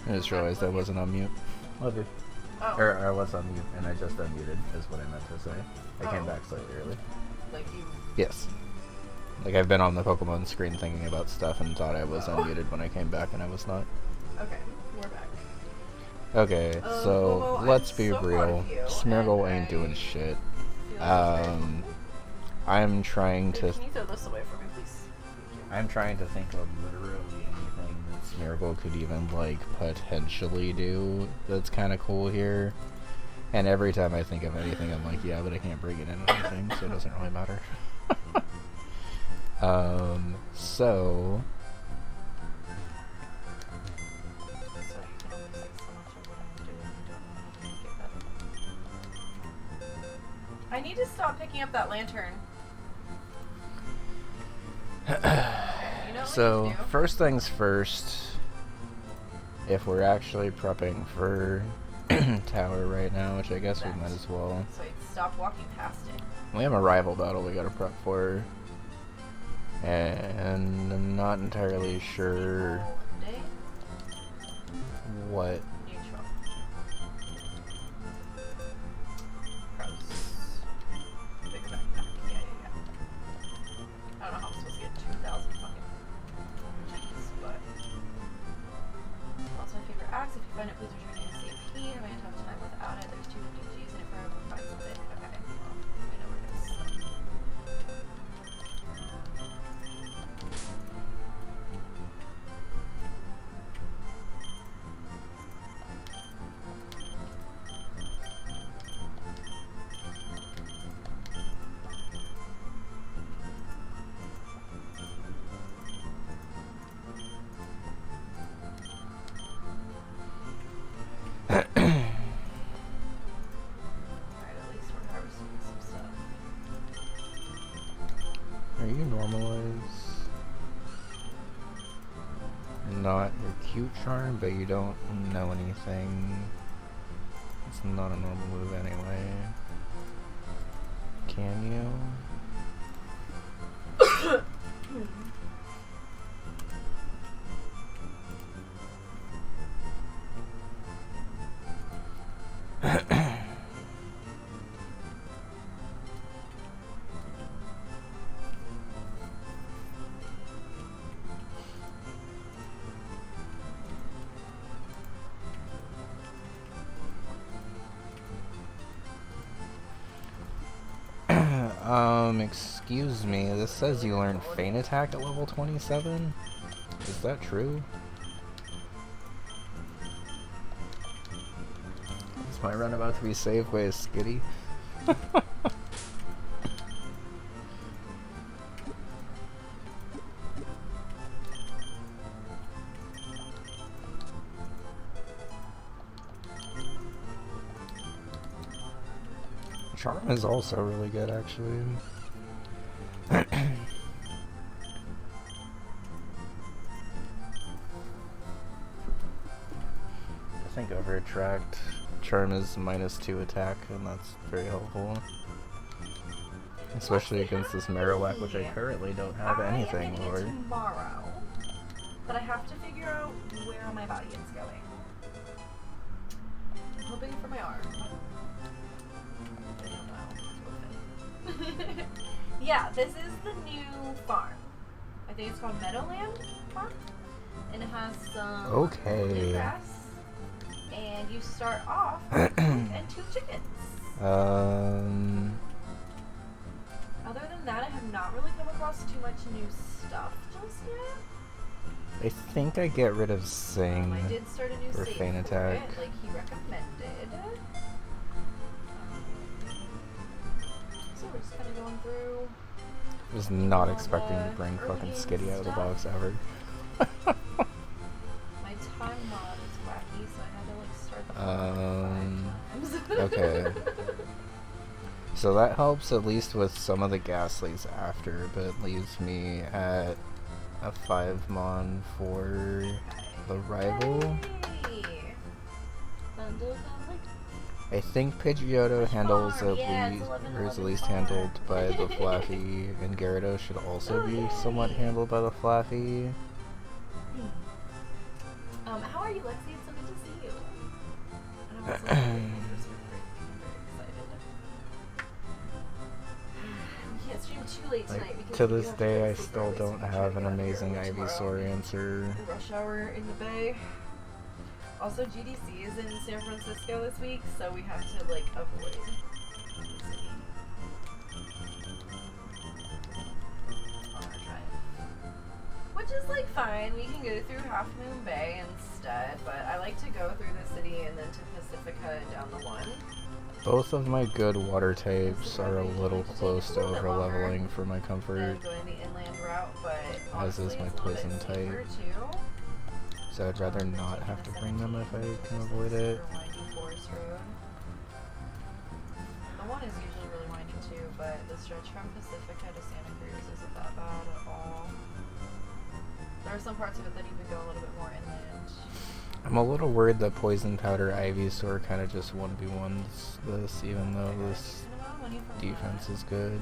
I just realized I wasn't on mute. Love you. Oh. Or I was on mute and I just unmuted, is what I meant to say. I came back slightly early. Like you... Yes. Like I've been on the Pokemon screen thinking about stuff and thought I was unmuted when I came back and I was not. Okay, we're back. Okay, so Momo, let's I'm be so proud real. of you, Smeargle and ain't doing I shit. feel like I'm trying it's to... Can you throw this away for me, please? I'm trying to think of literally anything that Smeargle could even, like, potentially do that's kind of cool here. And every time I think of anything, I'm like, yeah, but I can't bring it in anything, so it doesn't really matter. So... I need to stop picking up that lantern. You know So, first things first, if we're actually prepping for tower right now, which I guess we might as well. So stop walking past it. We have a rival battle we gotta prep for, and I'm not entirely sure what. I don't know how I'm supposed to get 2,000 fucking G's, but... Also my favorite axe. If you find it, please return to SCP. I'm having a tough time without it. There's 250 G's and if I ever find something... Okay, well, I know where it is. Are you normalize? Not your cute charm, but you don't know anything. It's not a normal move anyway. Can you? Excuse me, this says you learned Feint Attack at level 27? Is that true? Is my run about to be saved by a skitty? Charm is also really good, actually. I think over attract, Charm is -2 attack, and that's very helpful. Especially against this Marowak, which I currently don't have anything for. Tomorrow, but I have to figure out where my body is going. I'm hoping for my arm. Yeah, this is the new farm. I think it's called Meadowland Farm. And it has some bluegrass. And you start off and 2 chickens. Other than that, I have not really come across too much new stuff just yet. I think I get rid of Sing I did start a new for save Feint Attack. it, like he recommended. So we're just kind of going through. Was not expecting to bring fucking Skitty out of the box ever. My time mod is wacky, so I had to like start the times. Okay. So that helps at least with some of the Ghastlies after, but it leaves me at a 5-mon for the rival. Yay. I think Pidgeotto handles at least, or is at least handled by the Flaffy, and Gyarados should also be somewhat handled by the Flaffy. How are you, Lexi? It's something can't stream too late tonight because to this day, I still don't have an amazing Ivysaur answer. Rush hour in the Bay. Also, GDC is in San Francisco this week, so we have to like avoid the city on our drive. Which is like fine. We can go through Half Moon Bay instead, but I like to go through the city and then to Pacifica and down the one. Both of my good water types are a little close to over leveling for my comfort, going the inland route, but as is my poison type. So I'd rather not have to bring them if I can avoid it. The one is usually really winding too, but the stretch from Pacifica to Santa Cruz isn't that bad at all. There are some parts of it that even go a little bit more inland. I'm a little worried that Poison Powder Ivysaur kind of just 1v1s this, even though this defense is good.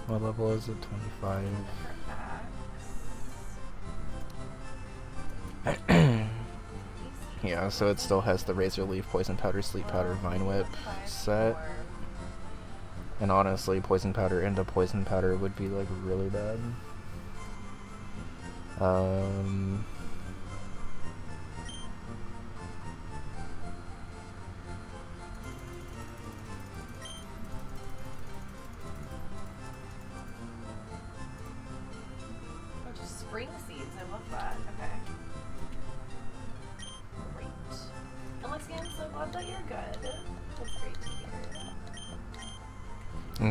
What level is it? 25. Yeah, so it still has the Razor Leaf, Poison Powder, Sleep Powder, Vine Whip set. And honestly, Poison Powder into Poison Powder would be like really bad. Spring seeds, I love that. Okay. Great. And once again, so glad that you're good. That's great to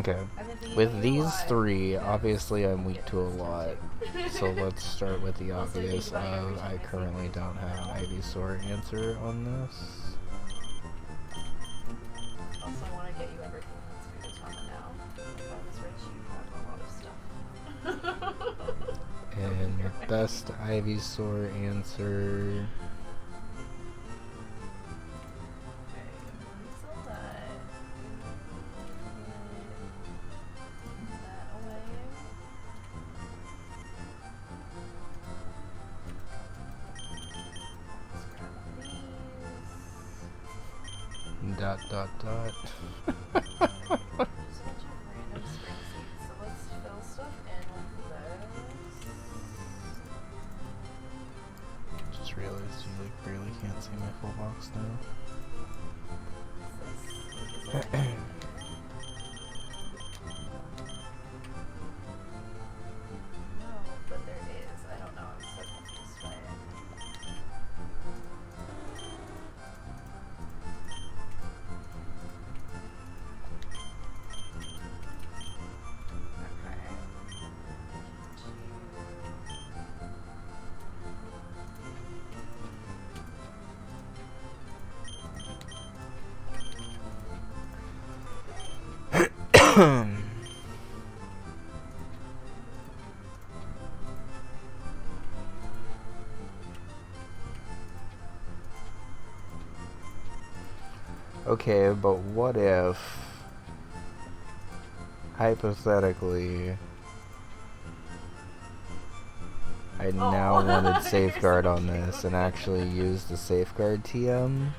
hear. Okay. With these three, obviously I'm weak to a lot. So let's start with the obvious of I currently don't have an Ivysaur answer on this. Also, I want to get you everything that's good to Tama now. If I was rich, you'd have a lot of stuff. And the best Ivysaur answer. Dot dot dot. Just realized you like barely can't see my full box now. No, but there is. I don't know. I'm so confused by it. Okay, but what if, hypothetically, I now wanted Safeguard on this and actually used the Safeguard TM?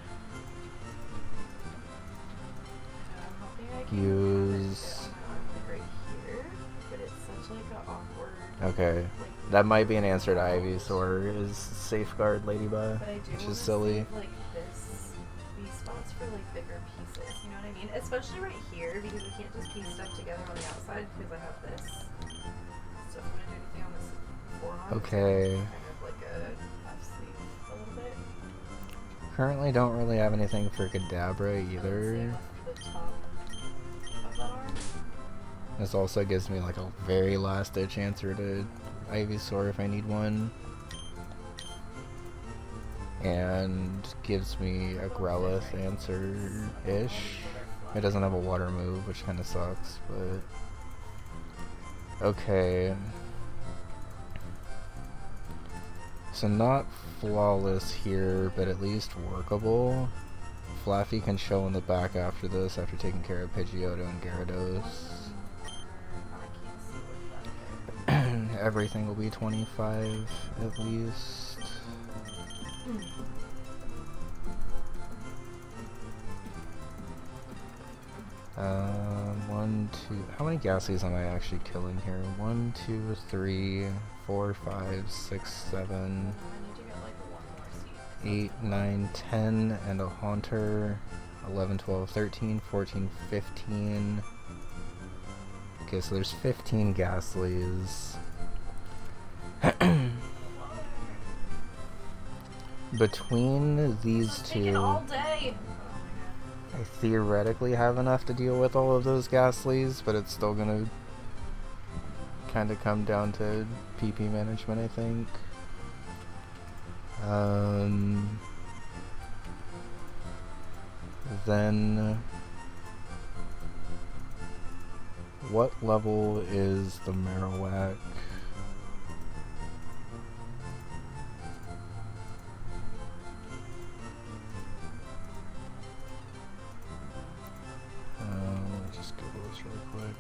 Use... Okay, that might be an answer to Ivysaur, is Safeguard Ladybug, which is silly. For like bigger pieces, you know what I mean? Especially right here, because we can't just piece stuff together on the outside because I have this. So if I'm gonna do anything on this forearm, okay. Kind of like a half sleeve a little bit. Currently don't really have anything for Kadabra either. The top of that arm. This also gives me like a very last ditch answer to Ivysaur if I need one. And gives me a Growlithe answer-ish. It doesn't have a water move, which kind of sucks, but... Okay. So not flawless here, but at least workable. Flaffy can show in the back after this, after taking care of Pidgeotto and Gyarados. Everything will be 25 at least. 1, 2. How many Ghastlies am I actually killing here? 1, 2, 3, 4, 5, 6, 7, I need to get like 1 more seed. 8, 9, 10, and a Haunter. 11, 12, 13, 14, 15. Okay, so there's 15 Ghastlies. Between these two, all day. I theoretically have enough to deal with all of those Ghastlies, but it's still gonna kind of come down to PP management, I think. Then, what level is the Marowak? Let me just Google this really quick.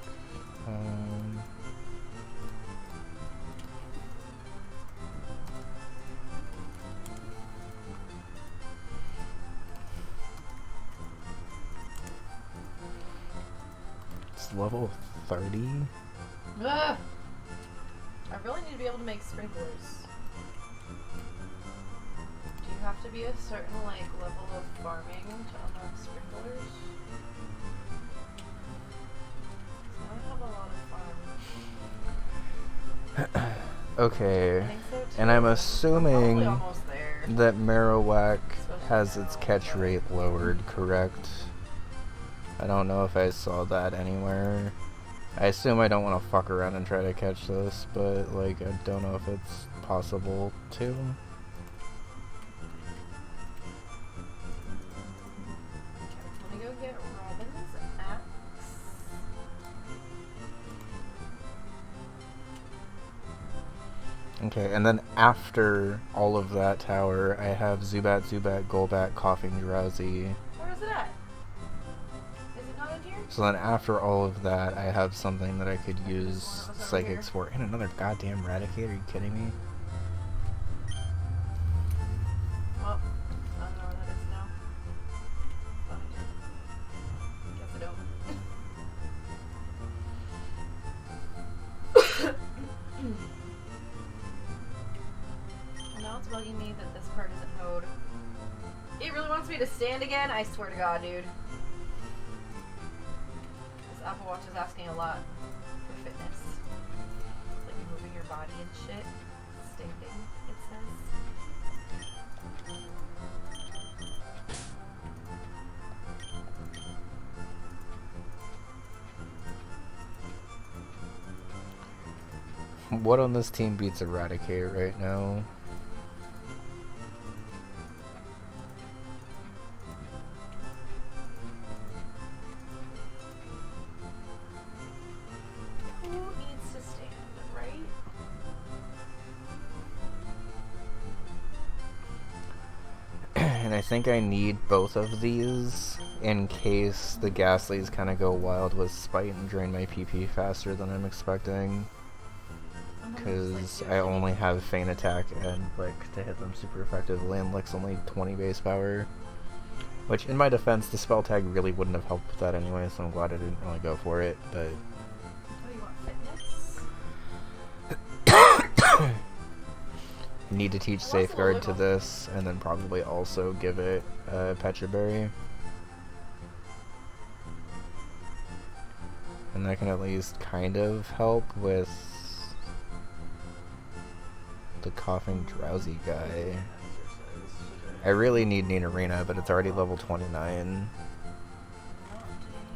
It's level 30. Ugh. I really need to be able to make sprinklers. Do you have to be a certain like level of farming to unlock sprinklers? I have a lot of farm. Okay, I think so too. and I'm I'm assuming probably almost there. that Marowak Especially has now, its catch but- rate lowered, correct? I don't know if I saw that anywhere. I assume I don't want to fuck around and try to catch this, but like I don't know if it's possible to. Okay, let me go get Robin's axe. Okay, and then after all of that tower, I have Zubat, Golbat, Coughing, Drowsy. Where is it at? Is it not in here? So then after all of that, I have something that I could use One of us over Psychics here. for. And another goddamn Raticate, are you kidding me? Well, I don't know where that is now. Fine. Guess I don't. Well, now it's bugging me that this part isn't hoed. It really wants me to stand again? I swear to God, dude. This Apple Watch is asking a lot for fitness. Like moving your body and shit. Standing, it says. What on this team beats Eradicate right now? Who needs to stand, right? And I think I need both of these in case the Ghastlies kind of go wild with Spite and drain my PP faster than I'm expecting. Because I only have Feint Attack and Lick to hit them super effectively, and Lick's only 20 base power. Which, in my defense, the spell tag really wouldn't have helped with that anyway, so I'm glad I didn't really go for it, but... Oh, you want fitness? Need to teach What's Safeguard to the little- this, and then probably also give it Petra Berry. And that can at least kind of help with the Coughing Drowsy guy. I really need Nidorina, but it's already level 29.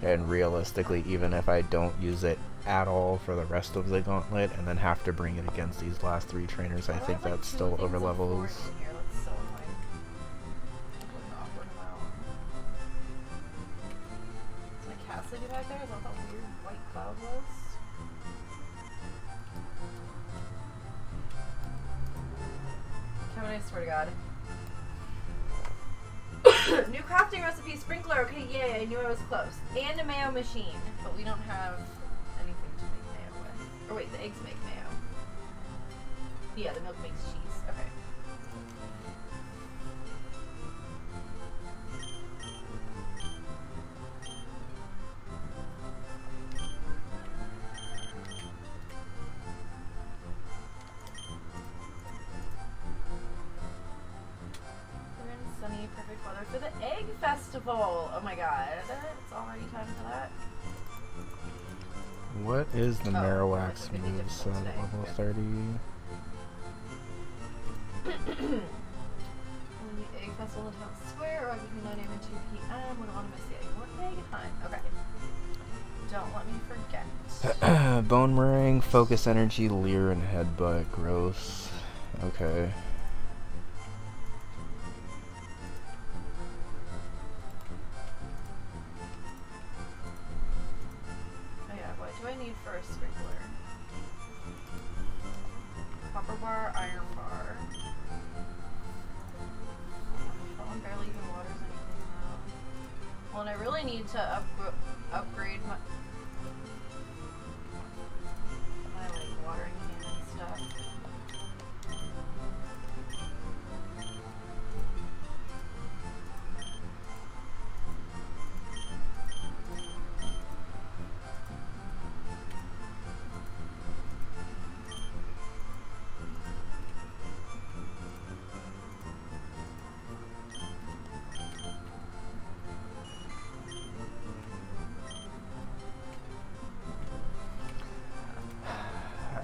And realistically, even if I don't use it at all for the rest of the Gauntlet, and then have to bring it against these last 3 trainers, I think that's still over levels. Back there? Is that that weird white cloud was? Kevin, I swear to God. New crafting recipe sprinkler. Okay, yay, I knew I was close. And a mayo machine, but we don't have anything to make mayo with. Or wait, the eggs make mayo. Yeah, the milk makes cheese. Okay. festival. Oh my god. It's already time for that. What is the Marowak's it's gonna be moveset difficult at today. level 30? When the egg festival in the town square, or between 9 a.m. and 2 p.m. When on miss the egg. What egg time? Okay. Don't let me forget. Bone Meringue, Focus Energy, Leer, and Headbutt. Gross. Okay. Oh yeah, what do I need for a sprinkler? Copper bar, iron bar. That one barely even waters anything now. Well, and I really need to upgrade my like watering can and stuff.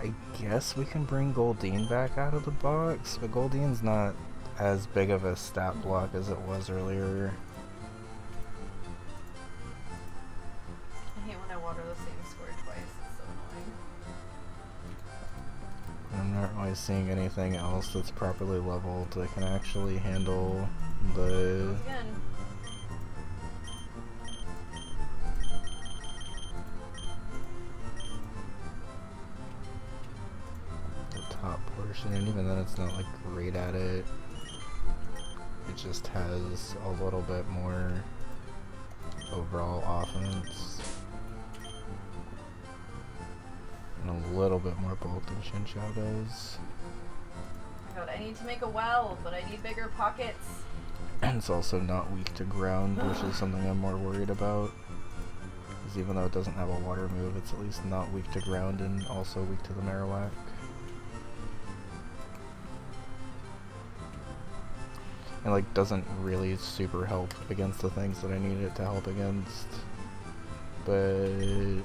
I guess we can bring Goldeen back out of the box, but Goldeen's not as big of a stat block as it was earlier. I hate when I water the same square twice. It's so annoying. I'm not really seeing anything else that's properly leveled that can actually handle the... Again. top portion, and even then it's not like great at it. It just has a little bit more overall offense and a little bit more bulk than Shinchao does. Oh my god, I need to make a well, but I need bigger pockets. And it's also not weak to ground, which is something I'm more worried about. Because even though it doesn't have a water move, it's at least not weak to ground and also weak to the Marowak. And like doesn't really super help against the things that I need it to help against. But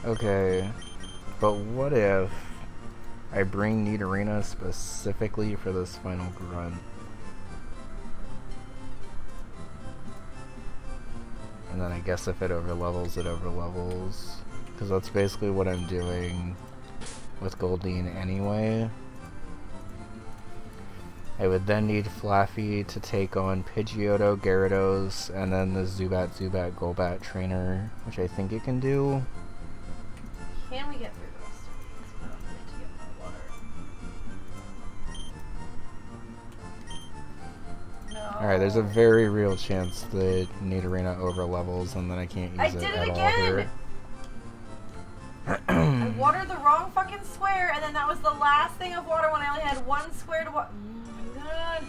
okay, but what if I bring Nidorina specifically for this final grunt? And then I guess if it overlevels, it overlevels. Because that's basically what I'm doing with Goldeen anyway. I would then need Flaffy to take on Pidgeotto, Gyarados, and then the Zubat, Golbat trainer, which I think it can do. Can we get through the rest of these? I don't need to get more water. No. Alright, there's a very real chance that Nidorina overlevels and then I can't use it at all here. I watered the wrong fucking square, and then that was the last thing of water when I only had one square to water. Oh my god.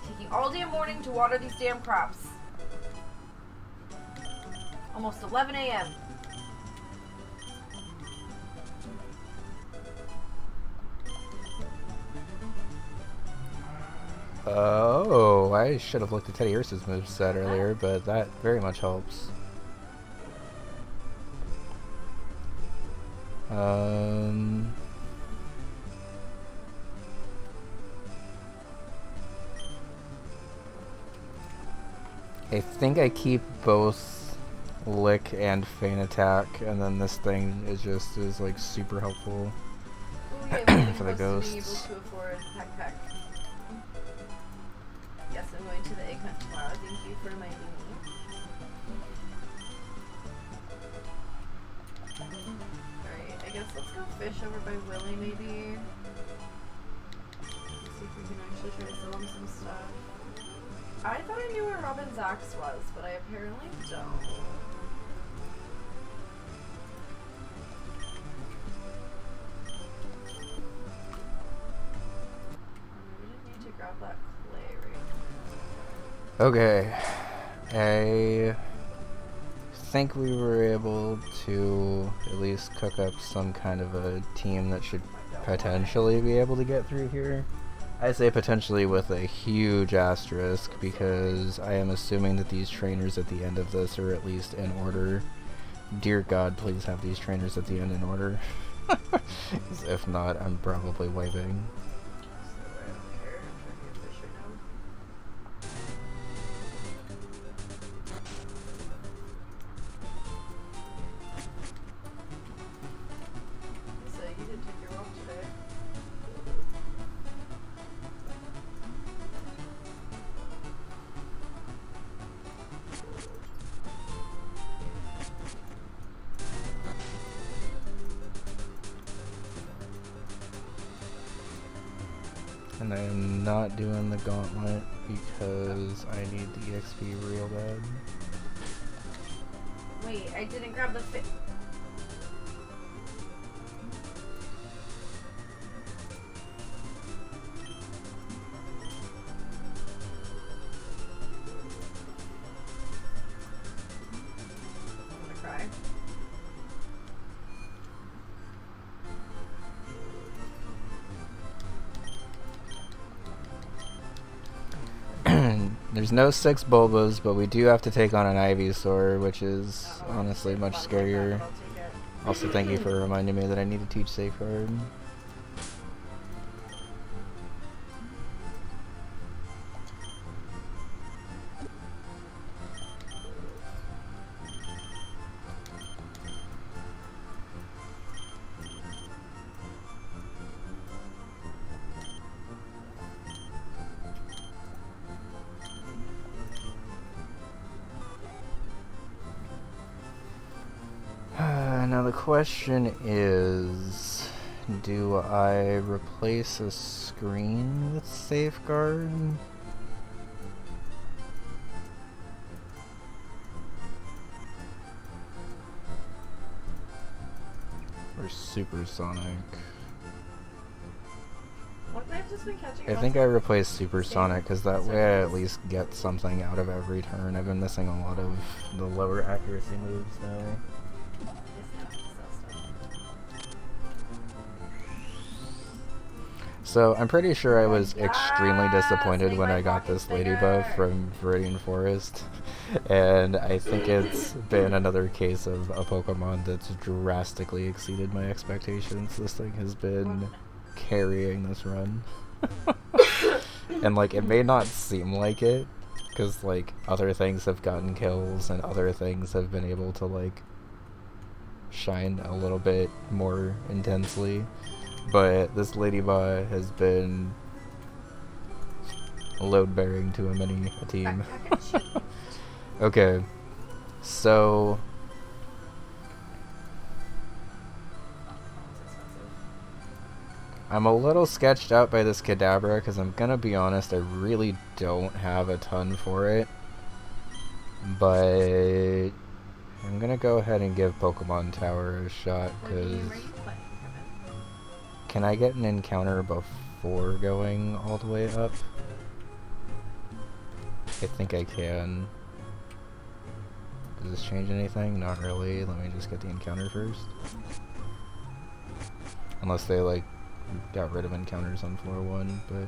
Taking all damn morning to water these damn crops. Almost 11 a.m. Oh, I should have looked at Teddy Ursa's moveset earlier, but that very much helps. I think I keep both Lick and Feint Attack, and then this thing is like super helpful. Ooh, yeah, for the ghosts. Being able to afford Pack. Yes, I'm going to the egg hunt tomorrow. Thank you for reminding me. Alright, I guess let's go fish over by Willy maybe. See if we can actually try to sell him some stuff. I thought I knew where Robin's axe was, but I apparently don't. that clay right Okay. I think we were able to at least cook up some kind of a team that should potentially be able to get through here. I say potentially with a huge asterisk because I am assuming that these trainers at the end of this are at least in order. Dear God, please have these trainers at the end in order. 'Cause if not, I'm probably waving. And I am not doing the Gauntlet because I need the XP real bad. Wait, I didn't grab the fit. I'm gonna cry. There's no 6 Bulbas, but we do have to take on an Ivysaur, which is honestly much scarier. Also, thank you for reminding me that I need to teach Safeguard. Now the question is, do I replace a screen with Safeguard? Or Supersonic? I've just been catching I think I replaced Supersonic because that way I at least get something out of every turn. I've been missing a lot of the lower accuracy moves now. So I'm pretty sure I was extremely disappointed when I got this lady buff from Viridian Forest, and I think it's been another case of a Pokemon that's drastically exceeded my expectations. This thing has been carrying this run. And like, it may not seem like it, because like other things have gotten kills and other things have been able to like shine a little bit more intensely. But this Ladybug has been load-bearing to a mini team. Okay, so I'm a little sketched out by this Kadabra because I'm gonna be honest, I really don't have a ton for it. But I'm gonna go ahead and give Pokemon Tower a shot because... Can I get an encounter before going all the way up? I think I can. Does this change anything? Not really. Let me just get the encounter first. Unless they like got rid of encounters on floor 1, but...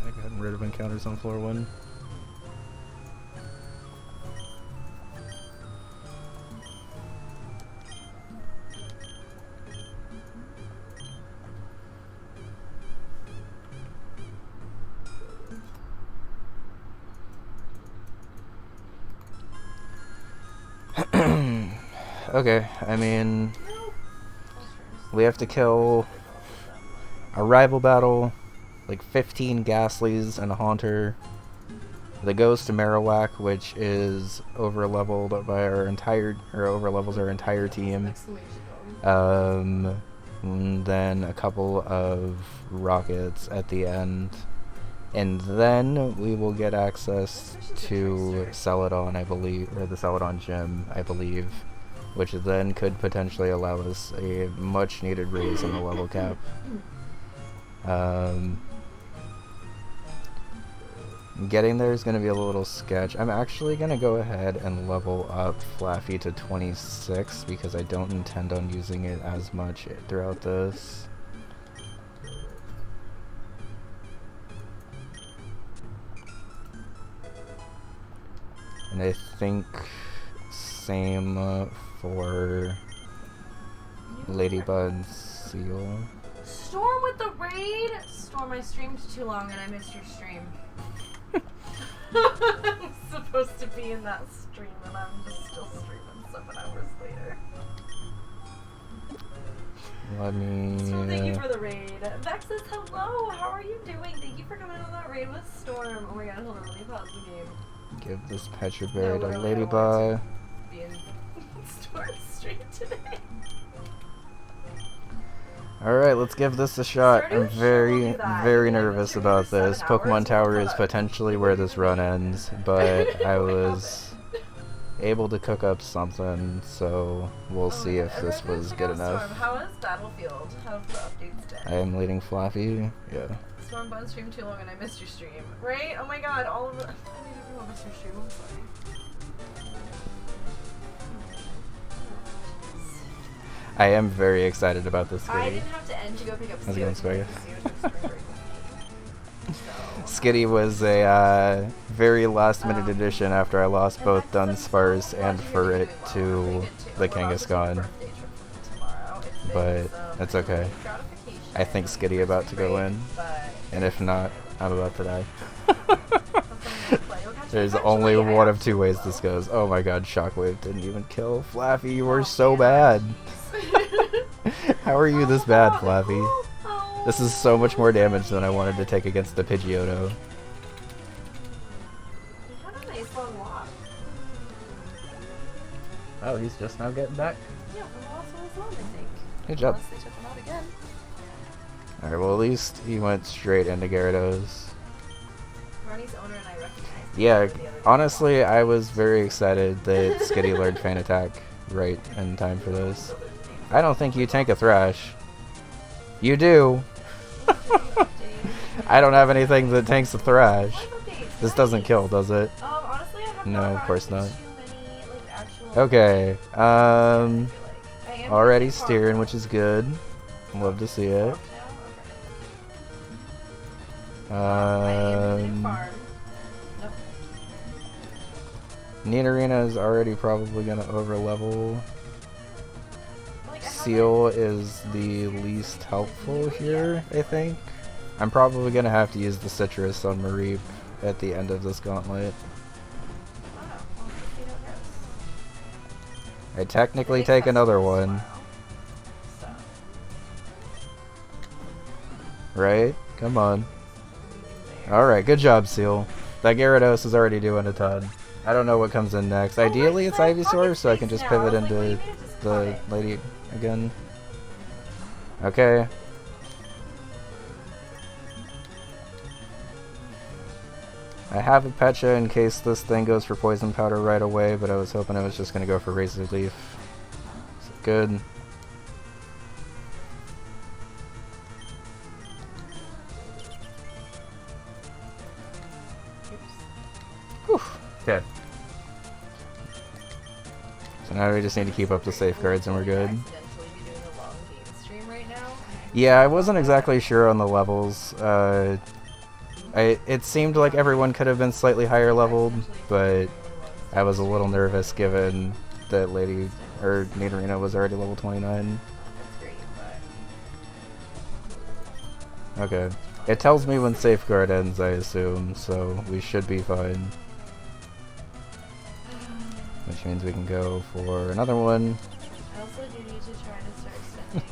I got rid of encounters on floor 1. Okay, I mean, we have to kill a rival battle, like 15 Ghastlies and a Haunter. The Ghost to Marowak, which is over-leveled by our entire, or over-levels our entire team. And then a couple of Rockets at the end. And then we will get access to Celadon, I believe, or the Celadon gym, I believe, which then could potentially allow us a much needed raise in the level cap. Getting there is going to be a little sketch. I'm actually going to go ahead and level up Flaffy to 26 because I don't intend on using it as much throughout this. And I think same for Ladybug Seal. Storm with the raid? Storm, I streamed too long and I missed your stream. I'm supposed to be in that stream and I'm just still streaming 7 hours later. Let me... Storm, thank you for the raid. Vex says hello, how are you doing? Thank you for coming on that raid with Storm. Oh my god, hold on, let me pause the game. Give this Petra Berry to Ladybug. Be in Storm's stream today. Alright, let's give this a shot. I'm very nervous about this. Pokemon Tower is potentially where this run ends, but I was able to cook up something, so we'll see if this was good enough. How is Battlefield? How have the updates been? I am leading Flaffy, yeah. Storm Bun streamed too long and I missed your stream. Right? Oh my god, all of the... I need everyone missed your stream, I'm sorry. I am very excited about this I Skitty. didn't have to end to go pick up How's it going, Spaghetti? So. Skitty was a very last minute addition after I lost both Dunsparce and Furret to the Kangaskhan. But it's okay. I think Skitty about to go in. And if not, I'm about to die. There's only one of two ways this goes. Oh my god, Shockwave didn't even kill Flaffy. You were so bad. How are you this bad, Flaffy? This is so much more damage than I wanted to take against the Pidgeotto. He had a nice long walk. Oh, he's just now getting back? Yeah, from the last one was long, I think. Good job. Unless they took him out again. Alright, well at least he went straight into Gyarados. Ronnie's owner and I recognized Yeah, honestly, I was very excited that Skitty learned Fan Attack right in time for this. I don't think you tank a Thrash. You do. I don't have anything that tanks a Thrash. This doesn't kill, does it? Honestly, I have No, of course not. too many, like, actual Okay, I am already using steering, which is good. Love to see it. I am using farm. Nope. Nidorina is already probably gonna over level. Like, Seal is the least helpful here, I think. I'm probably gonna have to use the Citrus on Mareep at the end of this gauntlet. I technically take another one. Right? Come on. Alright, good job, Seal. That Gyarados is already doing a ton. I don't know what comes in next. Ideally, it's Ivysaur, so I can just pivot into the lady again. Okay. I have a Pecha in case this thing goes for Poison Powder right away, but I was hoping it was just going to go for Razor Leaf. So good. Okay. So now we just need to keep up the safeguards and we're good. Yeah, I wasn't exactly sure on the levels. It seemed like everyone could have been slightly higher leveled, but I was a little nervous given that Nidorina was already level 29. Okay. It tells me when safeguard ends, I assume, so we should be fine. Which means we can go for another one. I also do need to try to start sending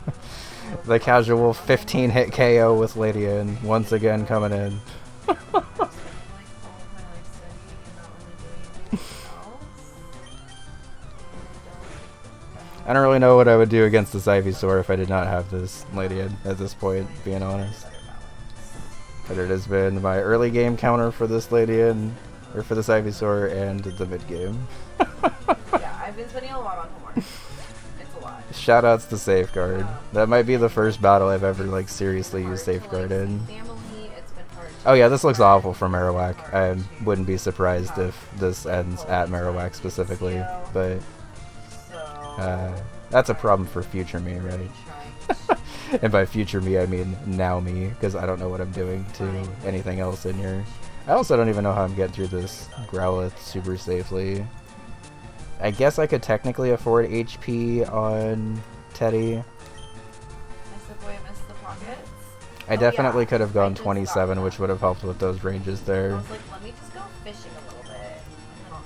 The casual 15-hit KO with Ladian once again coming in. I don't really know what I would do against this Ivysaur if I did not have this Ladian at this point, being honest. But it has been my early game counter for this lady or for this Ivysaur and the mid game. Yeah, I've been spending a lot on homework. It's a lot. Shoutouts to Safeguard. That might be the first battle I've ever like seriously used Safeguard in. Oh yeah, this looks awful for Marowak. I wouldn't be surprised if this ends at Marowak specifically, but that's a problem for future me, right? And by future me, I mean now me, because I don't know what I'm doing to anything else in here. I also don't even know how I'm getting through this Growlithe super safely. I guess I could technically afford HP on Teddy. I definitely could have gone 27, which would have helped with those ranges there. I was like, let me just go fishing a little bit, and then I'll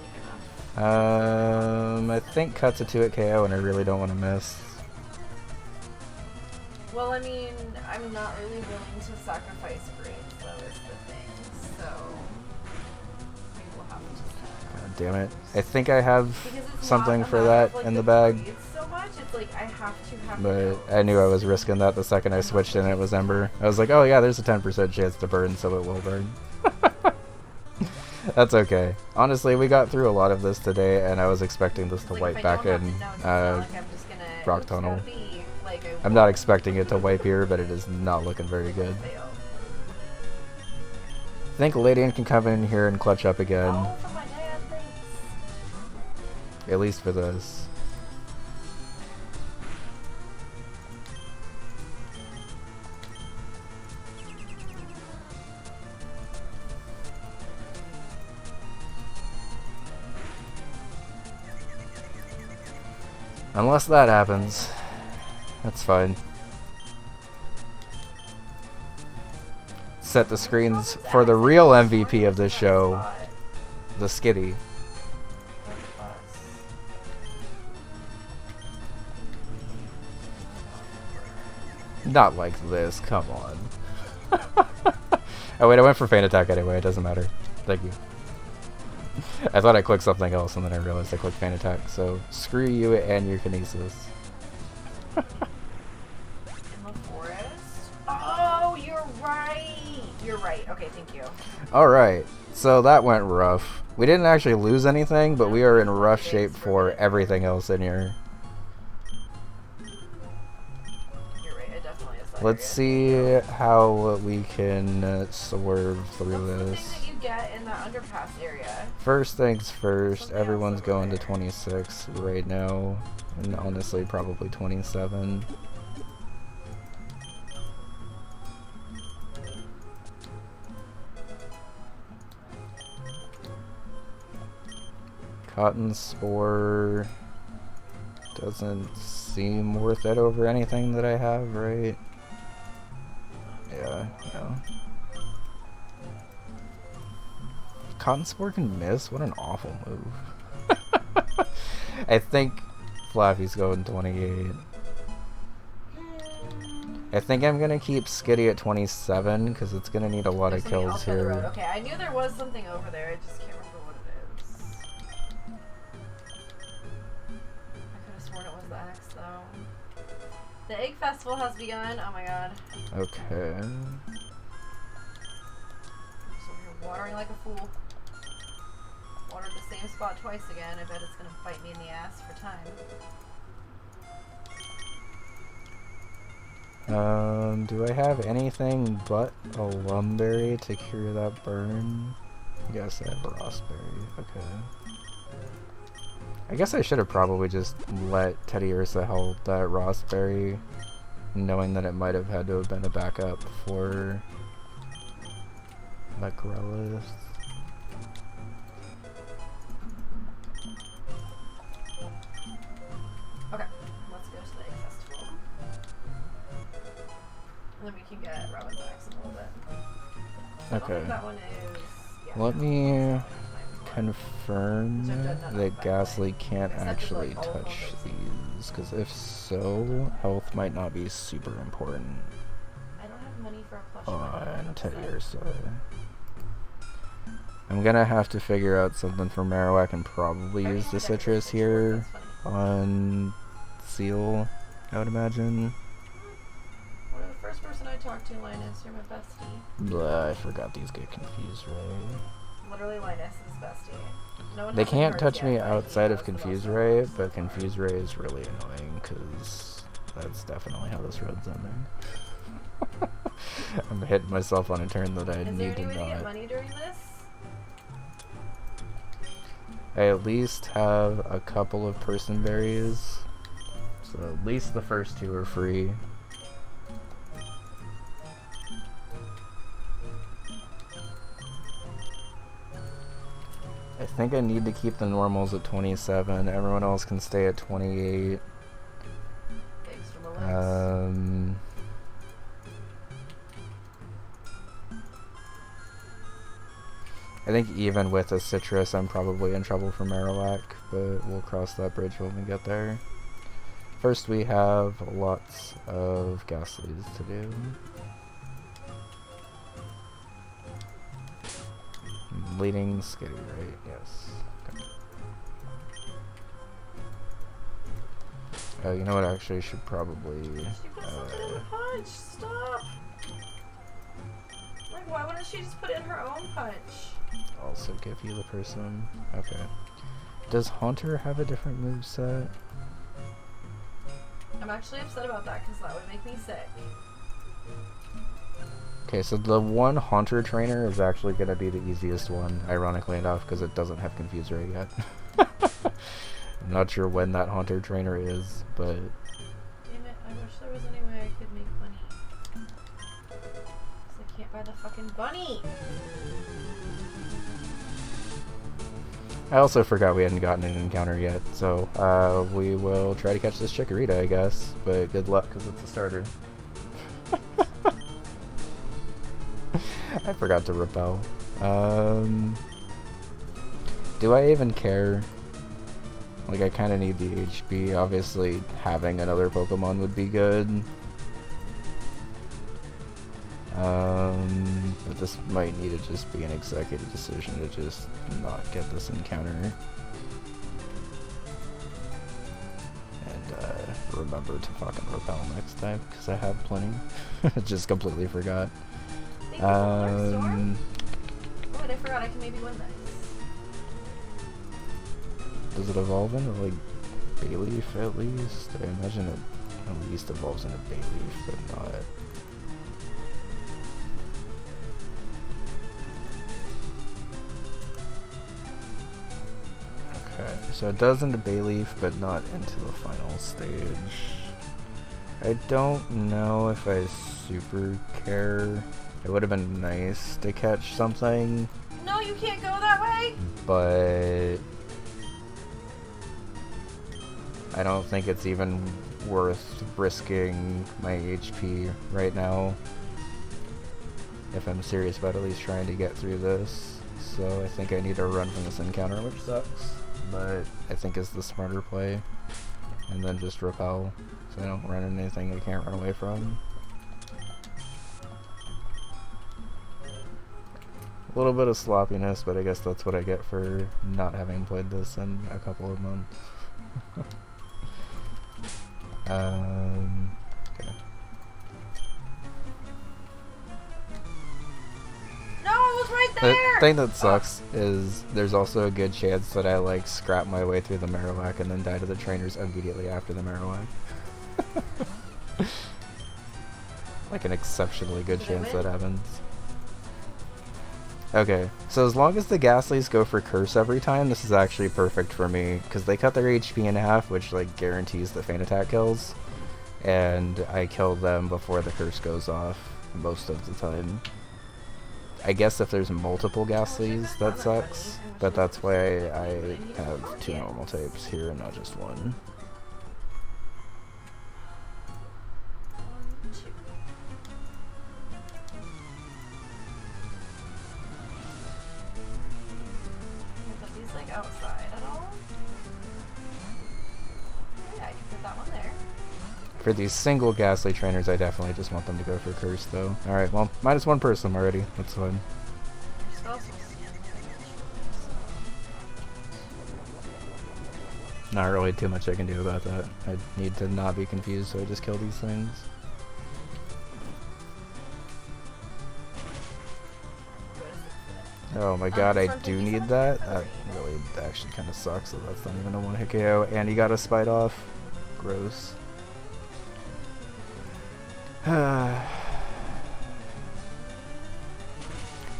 make enough. I think cuts a 2 at KO, and I really don't want to miss. Well, I mean, I'm not really willing to sacrifice grades, though, is the thing, so we will have to see. God damn it. I think I have something for that in the bag. So much, it's like I have to have But I knew I was risking that the second I switched in it was Ember. I was like, oh yeah, there's a 10% chance to burn, so it will burn. That's okay. Honestly, we got through a lot of this today, and I was expecting this to wipe back in Rock Tunnel. I'm not expecting it to wipe here, but it is not looking very good. I think Ladian can come in here and clutch up again. At least for this. Unless that happens. That's fine. Set the screens for the real MVP of this show, the Skitty. Not like this, come on. Oh wait, I went for Feint Attack anyway, it doesn't matter. Thank you. I thought I clicked something else and then I realized I clicked Feint Attack, so screw you and your Kinesis. In the forest? Oh, you're right! You're right. Okay, thank you. Alright, so that went rough. We didn't actually lose anything, but we are in rough shape for everything else in here. You're right, it definitely is. Let's see how we can swerve through this. What's the thing that you get in that underpass area? First things first, everyone's going to 26 right now. And honestly, probably 27. Cotton Spore doesn't seem worth it over anything that I have, right? Yeah, no. Cotton Spore can miss? What an awful move. I think Flaffy's going 28. I think I'm gonna keep Skitty at 27 because it's gonna need a lot of kills here. Okay, I knew there was something over there. I just can't remember what it is. I could have sworn it was the axe, though. The Egg Festival has begun. Oh my god. Okay. I'm just over here watering like a fool. Watered the same spot twice again. I bet it's gonna bite me in the ass for time. Do I have anything but a Lumberry to cure that burn? I guess I have a Rossberry. Okay. I guess I should have probably just let Teddy Ursa hold that Rossberry, knowing that it might have had to have been a backup for that Growlithe. Okay, let's go to the Egg Festival. And then we can get Robin's axe in a little bit. Okay. That one is, yeah, Let me confirm that Ghastly can't actually touch these, because if so, health might not be super important I don't have money for a plush on Teddy Ursa. I'm gonna have to figure out something for Marowak and probably use the citrus here on Seal, I would imagine. Well, the first person I talk to, Linus. You're my bestie. Blah, I forgot these get confused, right? Literally, Linus is bestie. No one They has any can't cards touch yet, me but he outside of has the most Confuse cards Ray, so but far. Confuse Ray is really annoying because that's definitely how this road's ending. I'm hitting myself on a turn that I Is there need to any way to get not. money during this? I at least have a couple of person berries, so at least the first two are free. I think I need to keep the normals at 27. Everyone else can stay at 28. Extra bullets. I think even with a citrus, I'm probably in trouble for Marowak, but we'll cross that bridge when we get there. First, we have lots of Ghastlies to do. Leading Skitty, right? Yes. Okay. You know what? Actually, should probably. She put something in the punch. Stop. Like, why wouldn't she just put in her own punch? Also give you the person. Okay. Does Haunter have a different moveset? I'm actually upset about that because that would make me sick. Okay, so the one Haunter trainer is actually going to be the easiest one, ironically enough, because it doesn't have Confuse Ray yet. I'm not sure when that Haunter trainer is, but... Damn it, I wish there was any way I could make money. Because I can't buy the fucking bunny! I also forgot we hadn't gotten an encounter yet, so we will try to catch this Chikorita, I guess, but good luck, because it's a starter. I forgot to repel. Do I even care? Like, I kind of need the HP. Obviously, having another Pokemon would be good. But this might need to just be an executive decision to just not get this encounter. And, remember to fucking repel next time, because I have plenty. Just completely forgot. Thank you, Storm. Oh, wait, I forgot I can maybe win this. Does it evolve into, like, Bayleaf at least? I imagine it at least evolves into Bayleaf, but not... Okay, so it does into Bayleaf, but not into the final stage. I don't know if I super care. It would have been nice to catch something. No, you can't go that way! But... I don't think it's even worth risking my HP right now. If I'm serious about at least trying to get through this. So I think I need to run from this encounter, which sucks. But I think it's the smarter play. And then just repel, so I don't run into anything I can't run away from. A little bit of sloppiness, but I guess that's what I get for not having played this in a couple of months. Okay. No, it was right there! The thing that sucks is there's also a good chance that I like scrap my way through the Marowak and then die to the trainers immediately after the Marowak. Like an exceptionally good chance that happens. Okay, so as long as the Ghastlies go for Curse every time, this is actually perfect for me, because they cut their HP in half, which like guarantees the Feint Attack kills, and I kill them before the Curse goes off most of the time. I guess if there's multiple Ghastlies, that sucks, but that's why I have 2 normal types here and not just 1. Outside at all? Yeah, I can put that one there. For these single Ghastly trainers, I definitely just want them to go for Curse, though. Alright, well, -1 person already. That's fine. Not really too much I can do about that. I need to not be confused, so I just kill these things. Oh my god, I do need that. That really actually kind of sucks, so that's not even a one-hit KO. And he got a spite off. Gross.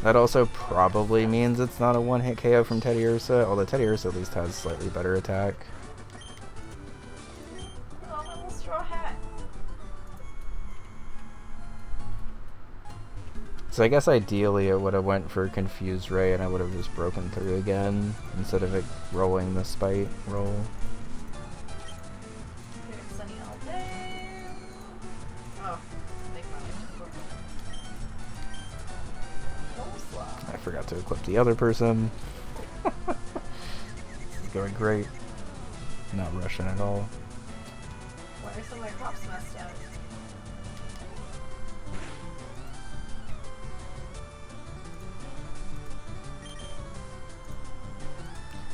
That also probably means it's not a one-hit KO from Teddy Ursa, although Teddy Ursa at least has slightly better attack. Oh, my little straw hat. So I guess ideally it would have went for Confused Ray and I would have just broken through again instead of it rolling the spite roll. Sunny all day. Oh, make my life I forgot to equip the other person. This is going great. Not rushing at all. Why are some of my crops messed up?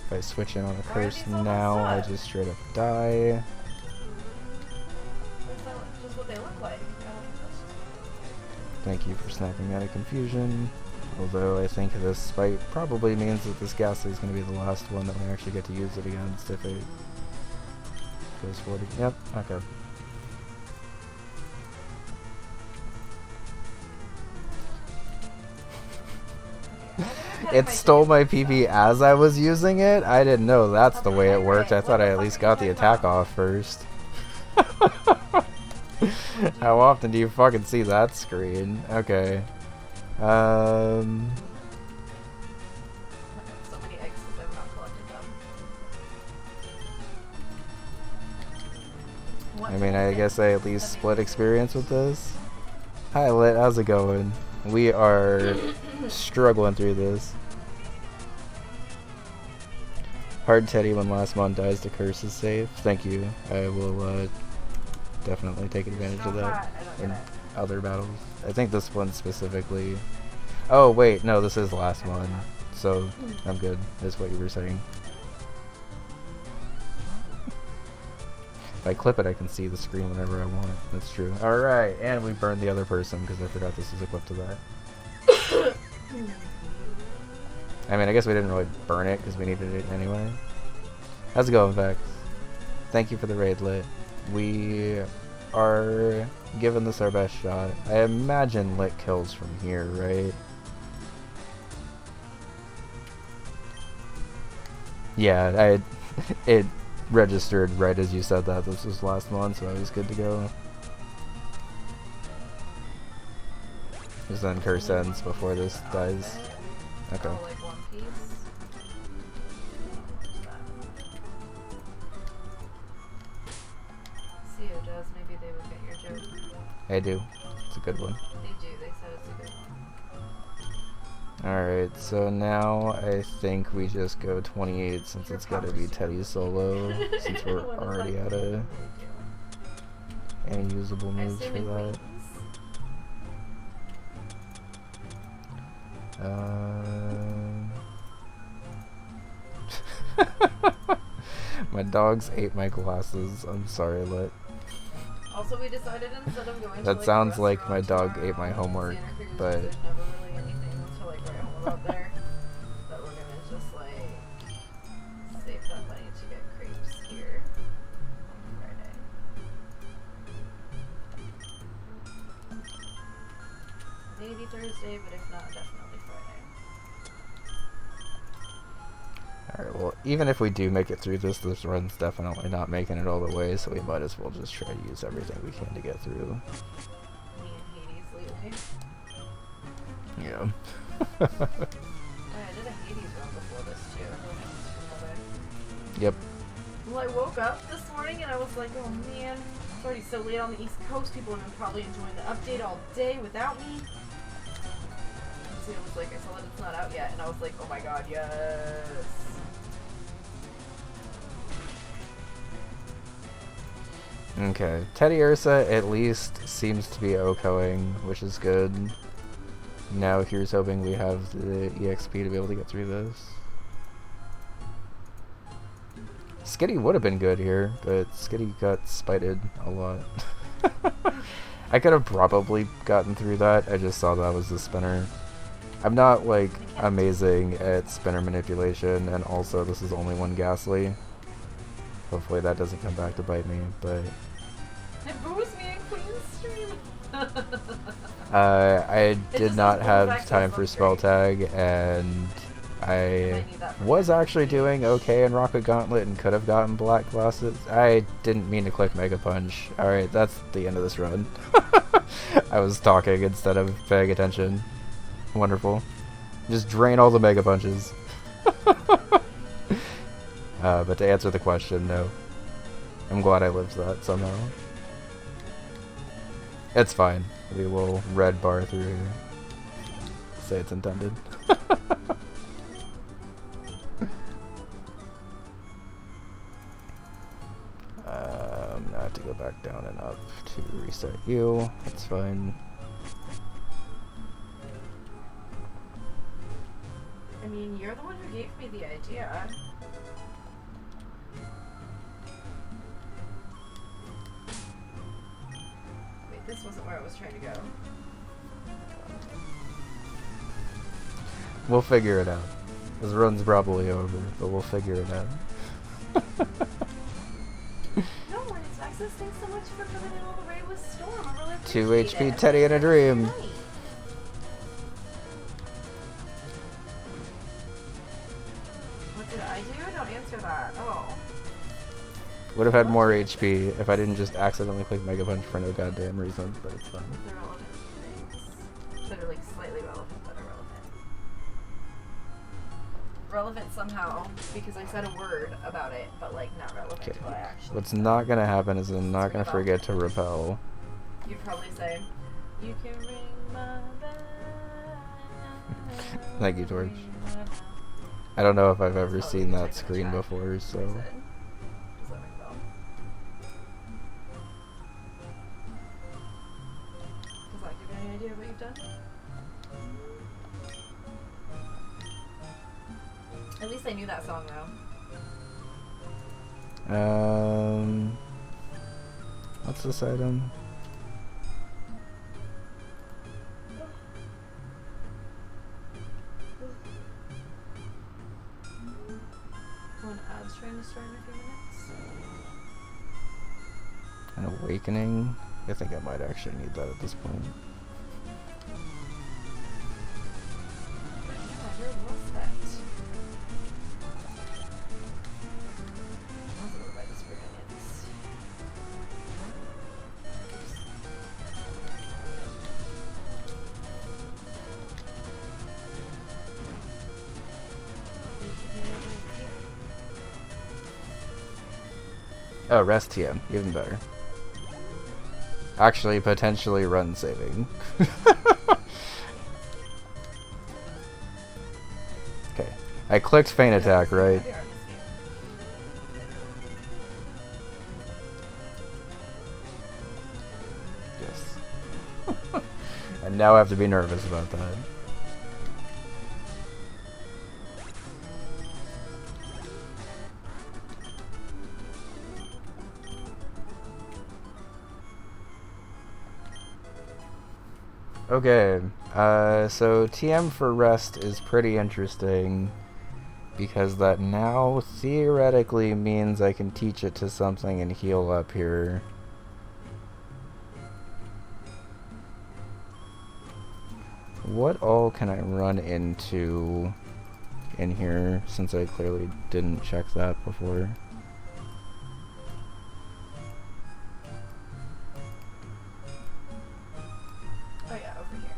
If I switch in on a curse now, I just straight up die. That's just what they look like. Thank you for snapping out of confusion. Although I think this spite probably means that this Ghastly is going to be the last one that we actually get to use it against if it goes forward. Yep, okay. It stole my PP as I was using it? I didn't know that's the way it worked. I thought I at least got the attack off first. How often do you fucking see that screen? Okay. So many eggs because I've not collected them. I mean, I guess I at least split experience with this. Hi Lit, how's it going? We are struggling through this. Hard Teddy when last mon dies, the curse is safe. Thank you. I will definitely take advantage of that in other battles. I think this one specifically. Oh wait, no, this is last one, so I'm good. Is what you were saying. If I clip it, I can see the screen whenever I want it. That's true. All right, and we burned the other person because I forgot this was equipped to that. I mean, I guess we didn't really burn it because we needed it anyway. How's it going, Vex? Thank you for the raid, Lit. We are giving this our best shot. I imagine Lit kills from here, right? Yeah, it registered right as you said that this was last month, so I was good to go. Because then curse ends before this dies. Okay. Maybe they would get your joke. I do. It's a good one. They do. They said it's a good one. Alright, so now I think we just go 28 since it's gotta be Teddy solo, since we're already out of any usable moves for that. My dogs ate my glasses. I'm sorry, Lit. Also, we decided instead of going that to, sounds like my dog ate my homework, but there's never really anything to like write home about there. But we're gonna just like save that money to get crepes here on Friday. Maybe Thursday, but if not, definitely Friday. alright, well, even if we do make it through this run's definitely not making it all the way, so we might as well just try to use everything we can to get through. Me and Hades lately. Yeah. I did a Hades run before this too. Yep. Well, I woke up this morning and I was like, oh man, it's already so late on the East Coast. People have been probably enjoying the update all day without me. And so it was like, I saw that it's not out yet, and I was like, oh my god, yes. Okay, Teddy Ursa at least seems to be OHKOing, which is good. Now here's hoping we have the EXP to be able to get through this. Skitty would have been good here, but Skitty got spited a lot. I could have probably gotten through that, I just saw that was the spinner. I'm not, like, amazing at spinner manipulation, and also this is only one Ghastly. Hopefully that doesn't come back to bite me, but... It boos me in Queen's stream! I did not have time for spell tag, and I was actually doing okay in Rocket Gauntlet and could have gotten black glasses. I didn't mean to click Mega Punch. Alright, that's the end of this run. I was talking instead of paying attention. Wonderful. Just drain all the Mega Punches. But to answer the question, no. I'm glad I lived that somehow. It's fine. We will red bar through here. Say it's intended. I have to go back down and up to reset you. That's fine. I mean, you're the one who gave me the idea. Wait, this wasn't where I was trying to go. We'll figure it out. This run's probably over, but we'll figure it out. No worries, Maxis. Thanks so much for coming in all the way with Storm. I really 2 appreciate HP it. Teddy in a dream. What did I do? Don't answer that. Oh. Would have had more HP if I didn't just accidentally click Mega Punch for no goddamn reason, but it's fine. They're relevant things. That are like slightly relevant, but are relevant. Relevant somehow, because I said a word about it, but like not relevant Okay. to what I actually What's not gonna happen is I'm not gonna forget to repel. You'd probably say, you can ring my bell. Thank you, Torch. Ring my bell." I don't know if I've ever That's seen probably that the screen chat. before, so... Does that ring a bell? Does that give you any idea of what you've done? At least I knew that song though. What's this item? One ad's trying to start in a few minutes. An awakening? I think I might actually need that at this point. Yeah, where was that? I was over by the spring onions. Oh, rest TM. Even better. Actually, potentially run saving. Okay. I clicked feint attack, right? Yes. And now I have to be nervous about that. Okay, so TM for rest is pretty interesting because that now theoretically means I can teach it to something and heal up here. What all can I run into in here since I clearly didn't check that before? Oh yeah, over here.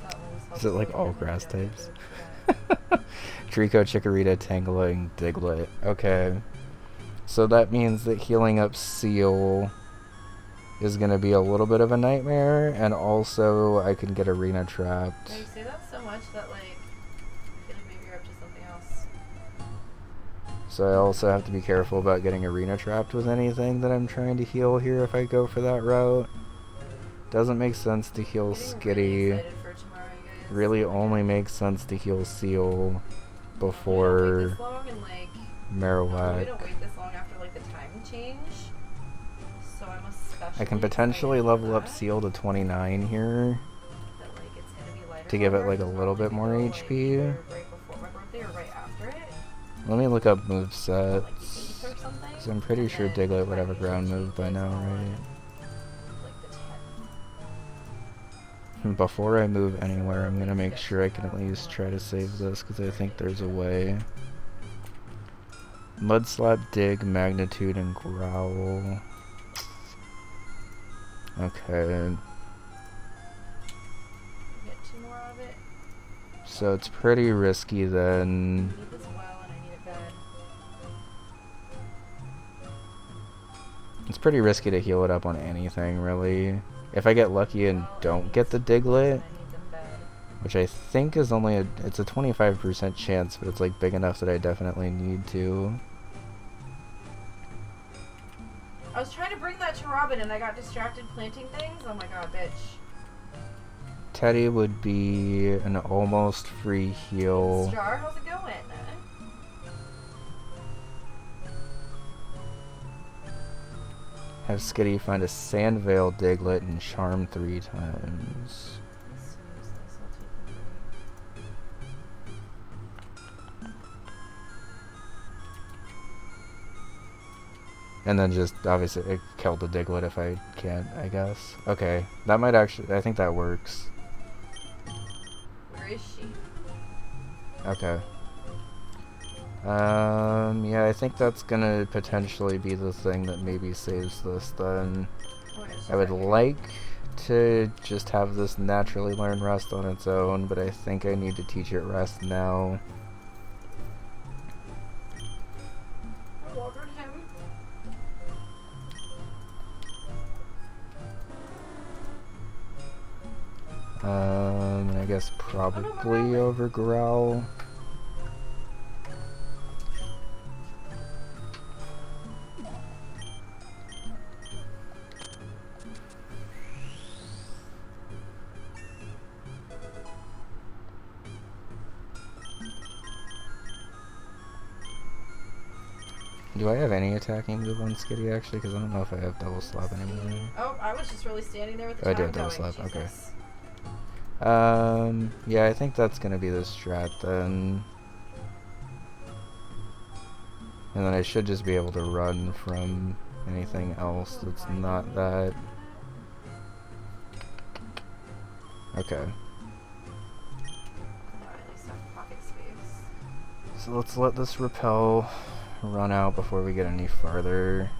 That one was Is it like helpful all if grass you had types? to- Trico, Chikorita, Tangling, Diglett. Okay. So that means that healing up Seal is going to be a little bit of a nightmare, and also I can get Arena trapped. Yeah, you say that so much that like I feel like maybe you're up to something else. So I also have to be careful about getting Arena trapped with anything that I'm trying to heal here if I go for that route. Doesn't make sense to heal Getting Skitty. really excited for tomorrow, you guys. Really only makes sense to heal Seal We don't wait before this long and like we Marowak. don't wait this long after like the time change. I can potentially level up Seal to 29 here to give it like a little bit more HP. Let me look up movesets, because I'm pretty sure Diglett would have a ground move by now, right? Before I move anywhere, I'm going to make sure I can at least try to save this, because I think there's a way. Mudslap, Dig, Magnitude, and Growl. Okay. So it's pretty risky then. It's pretty risky to heal it up on anything, really. If I get lucky and don't get the Diglett, which I think is only it's a 25% chance, but it's like big enough that I definitely need to. I was trying to bring that to Robin and I got distracted planting things. Oh my god, bitch. Teddy would be an almost free heal. Star, how's it going? Have Skitty find a Sandvale Diglett and Charm 3 times. And then just, obviously, kill the Diglett if I can, I guess. Okay, that might actually, I think that works. Where is she? Okay. Yeah, I think that's gonna potentially be the thing that maybe saves this then. I would like to just have this naturally learn Rest on its own, but I think I need to teach it Rest now. I watered him. I guess probably over Growl. Do I have any attacking move on Skitty actually? Because I don't know if I have Double Slap anymore. Oh, I was just really standing there with the I do have Double Slap, okay. Yeah, I think that's gonna be the strat then. And then I should just be able to run from anything else that's not that. Okay. So let's let this repel run out before we get any farther.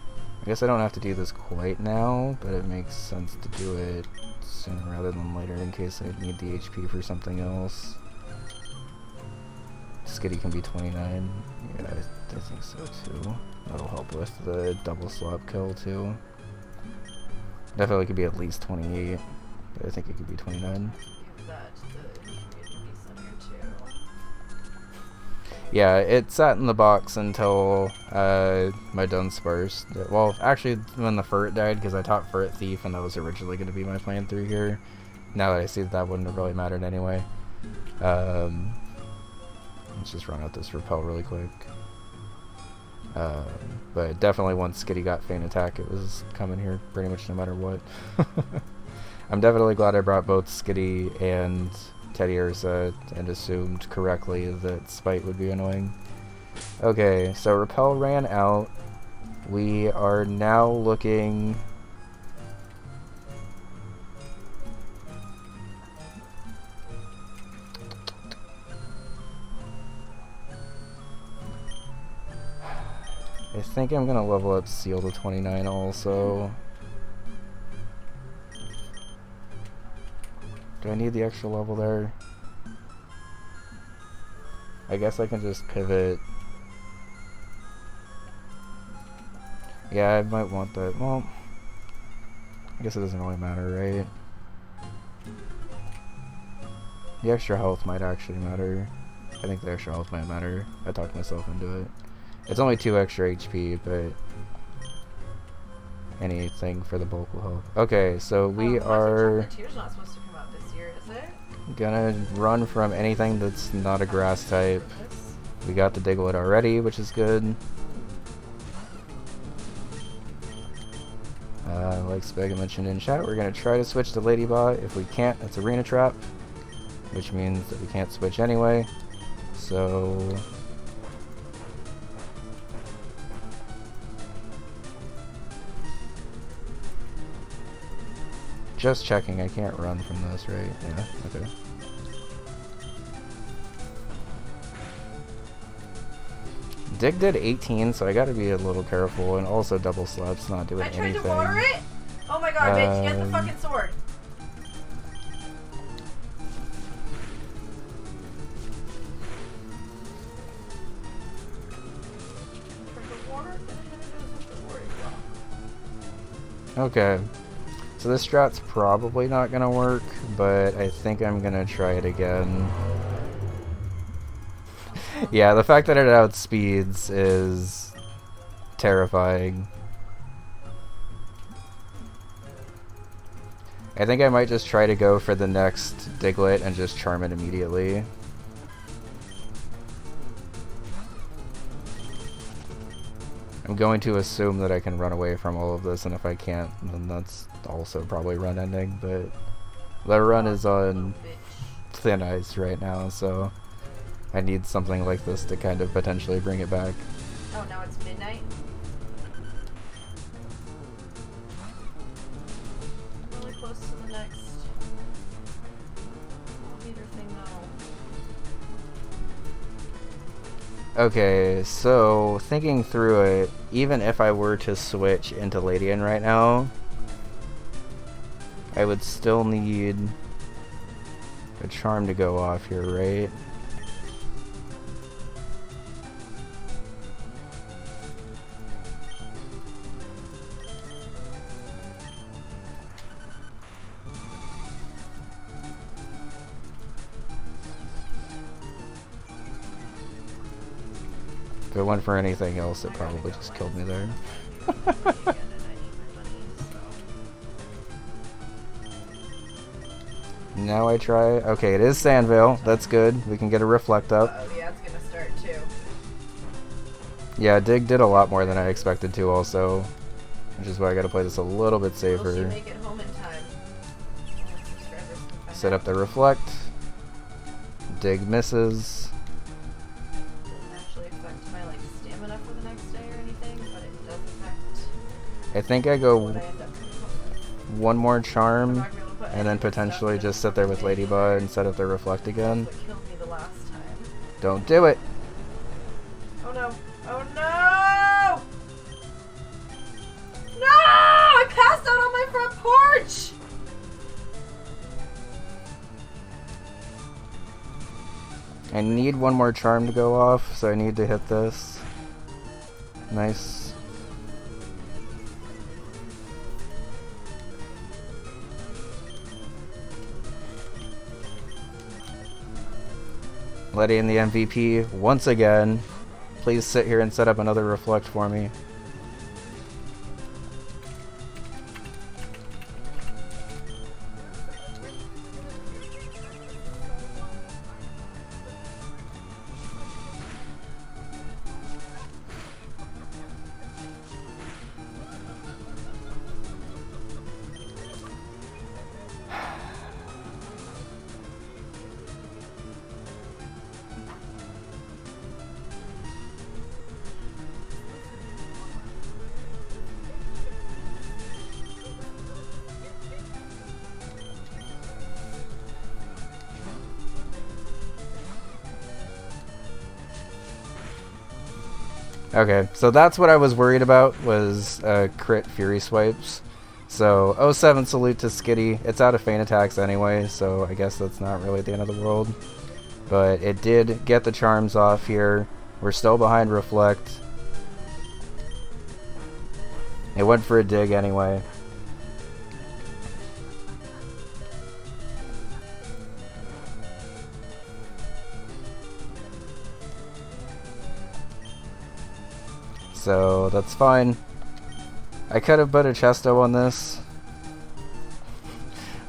I guess I don't have to do this quite now, but it makes sense to do it sooner rather than later in case I need the HP for something else. Skitty can be 29. Yeah, I think so too. That'll help with the double slap kill too. Definitely could be at least 28, but I think it could be 29. Yeah, it sat in the box until my Dunsparce. Well, actually, when the Furt died, because I taught Furt Thief, and that was originally going to be my plan through here. Now that I see that wouldn't have really mattered anyway. Let's just run out this repel really quick. But definitely once Skitty got Feint Attack, it was coming here pretty much no matter what. I'm definitely glad I brought both Skitty and Teddy Ursa and assumed correctly that Spite would be annoying. Okay, so Repel ran out. We are now looking... I think I'm gonna level up Seal to 29 also. Do I need the extra level there? I guess I can just pivot. Yeah, I might want that. Well, I guess it doesn't really matter, right? The extra health might actually matter. I think the extra health might matter. I talked myself into it. It's only 2 extra HP, but anything for the bulk will help. Okay, so we are gonna run from anything that's not a grass type. We got the Diglett already, which is good. Like Spega mentioned in chat, we're going to try to switch to Ladybot. If we can't, it's Arena Trap, which means that we can't switch anyway. So... just checking, I can't run from this, right? Yeah, okay. Dig did 18, so I gotta be a little careful, and also double slap's not doing anything. I tried to water it? Oh my god, bitch, get the fucking sword. Okay. So this strat's probably not gonna work, but I think I'm gonna try it again. Yeah, the fact that it outspeeds is terrifying. I think I might just try to go for the next Diglett and just charm it immediately. I'm going to assume that I can run away from all of this, and if I can't, then that's also probably run ending, but the run is on thin ice right now, so I need something like this to kind of potentially bring it back. Oh, now it's midnight? Really close to the next meter thing though. Okay, so thinking through it, even if I were to switch into Ladian right now, I would still need a charm to go off here, right? If it went for anything else, it probably just killed me there. Now I try. Okay, it is Sandvale. That's good. We can get a Reflect up. Oh yeah, it's gonna start too. Yeah, Dig did a lot more than I expected to also, which is why I gotta play this a little bit safer. Will she make it home in time? Set up the Reflect. Dig misses. Doesn't actually affect my like stamina for the next day or anything, but it does affect. I think I go what I end up coming home with. one more charm, I'm not gonna be able to put and then any potentially stuff just in sit there with the Ladybug and set up the Reflect again. That's what killed me the last time. Don't do it! Oh no! Oh no! No! I passed out on my front porch! I need one more charm to go off, so I need to hit this. Nice. Letty in the MVP once again. Please sit here and set up another Reflect for me. Okay, so that's what I was worried about, was crit Fury Swipes. So, 07 salute to Skitty. It's out of Feint attacks anyway, so I guess that's not really the end of the world. But it did get the charms off here. We're still behind Reflect. It went for a dig anyway. So that's fine. I could have put a Chesto on this,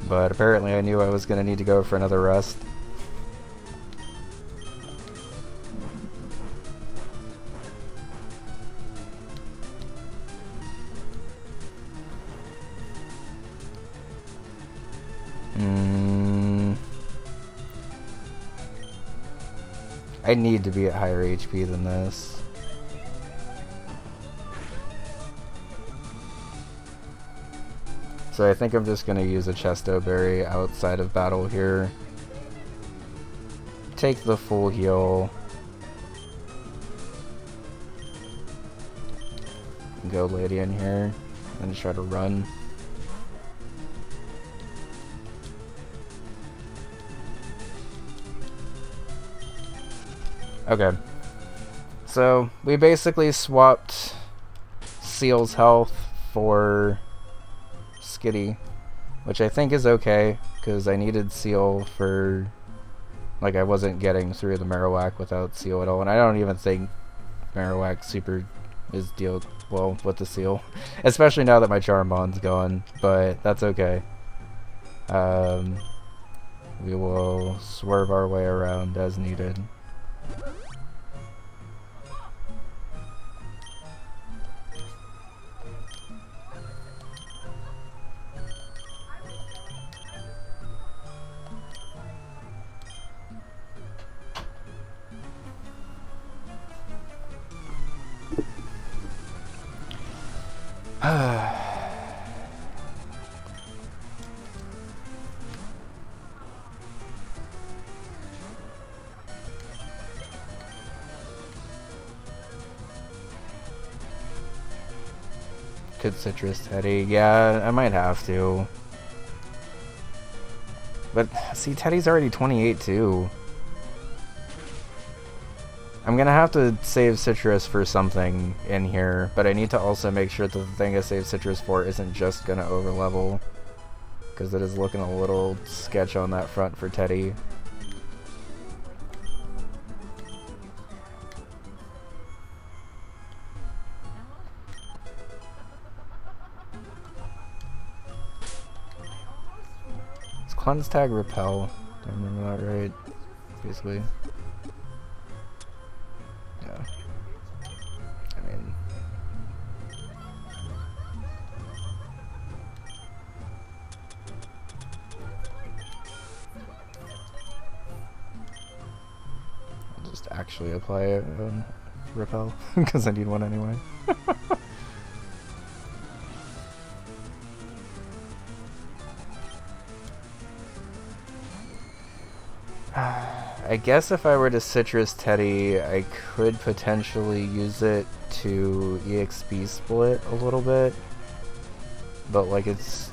but apparently I knew I was going to need to go for another rest. I need to be at higher HP than this. So I think I'm just going to use a Chesto Berry outside of battle here. Take the full heal. Go Lady in here and try to run. Okay. So we basically swapped Seal's health for Skitty, which I think is okay, because I needed Seal for, like, I wasn't getting through the Marowak without Seal at all, and I don't even think Marowak super is deal well with the Seal, especially now that my Charmbond's gone, but that's okay. We will swerve our way around as needed. Could Citrus Teddy? Yeah, I might have to. But, see, Teddy's already 28 too. I'm gonna have to save Citrus for something in here, but I need to also make sure that the thing I save Citrus for isn't just gonna overlevel, because it is looking a little sketch on that front for Teddy. Is Cleanse Tag Repel? Do I remember that right? Basically. Yeah. I mean... I'll just actually apply a Repel, because I need one anyway. I guess if I were to Citrus Teddy, I could potentially use it to EXP split a little bit, but like it's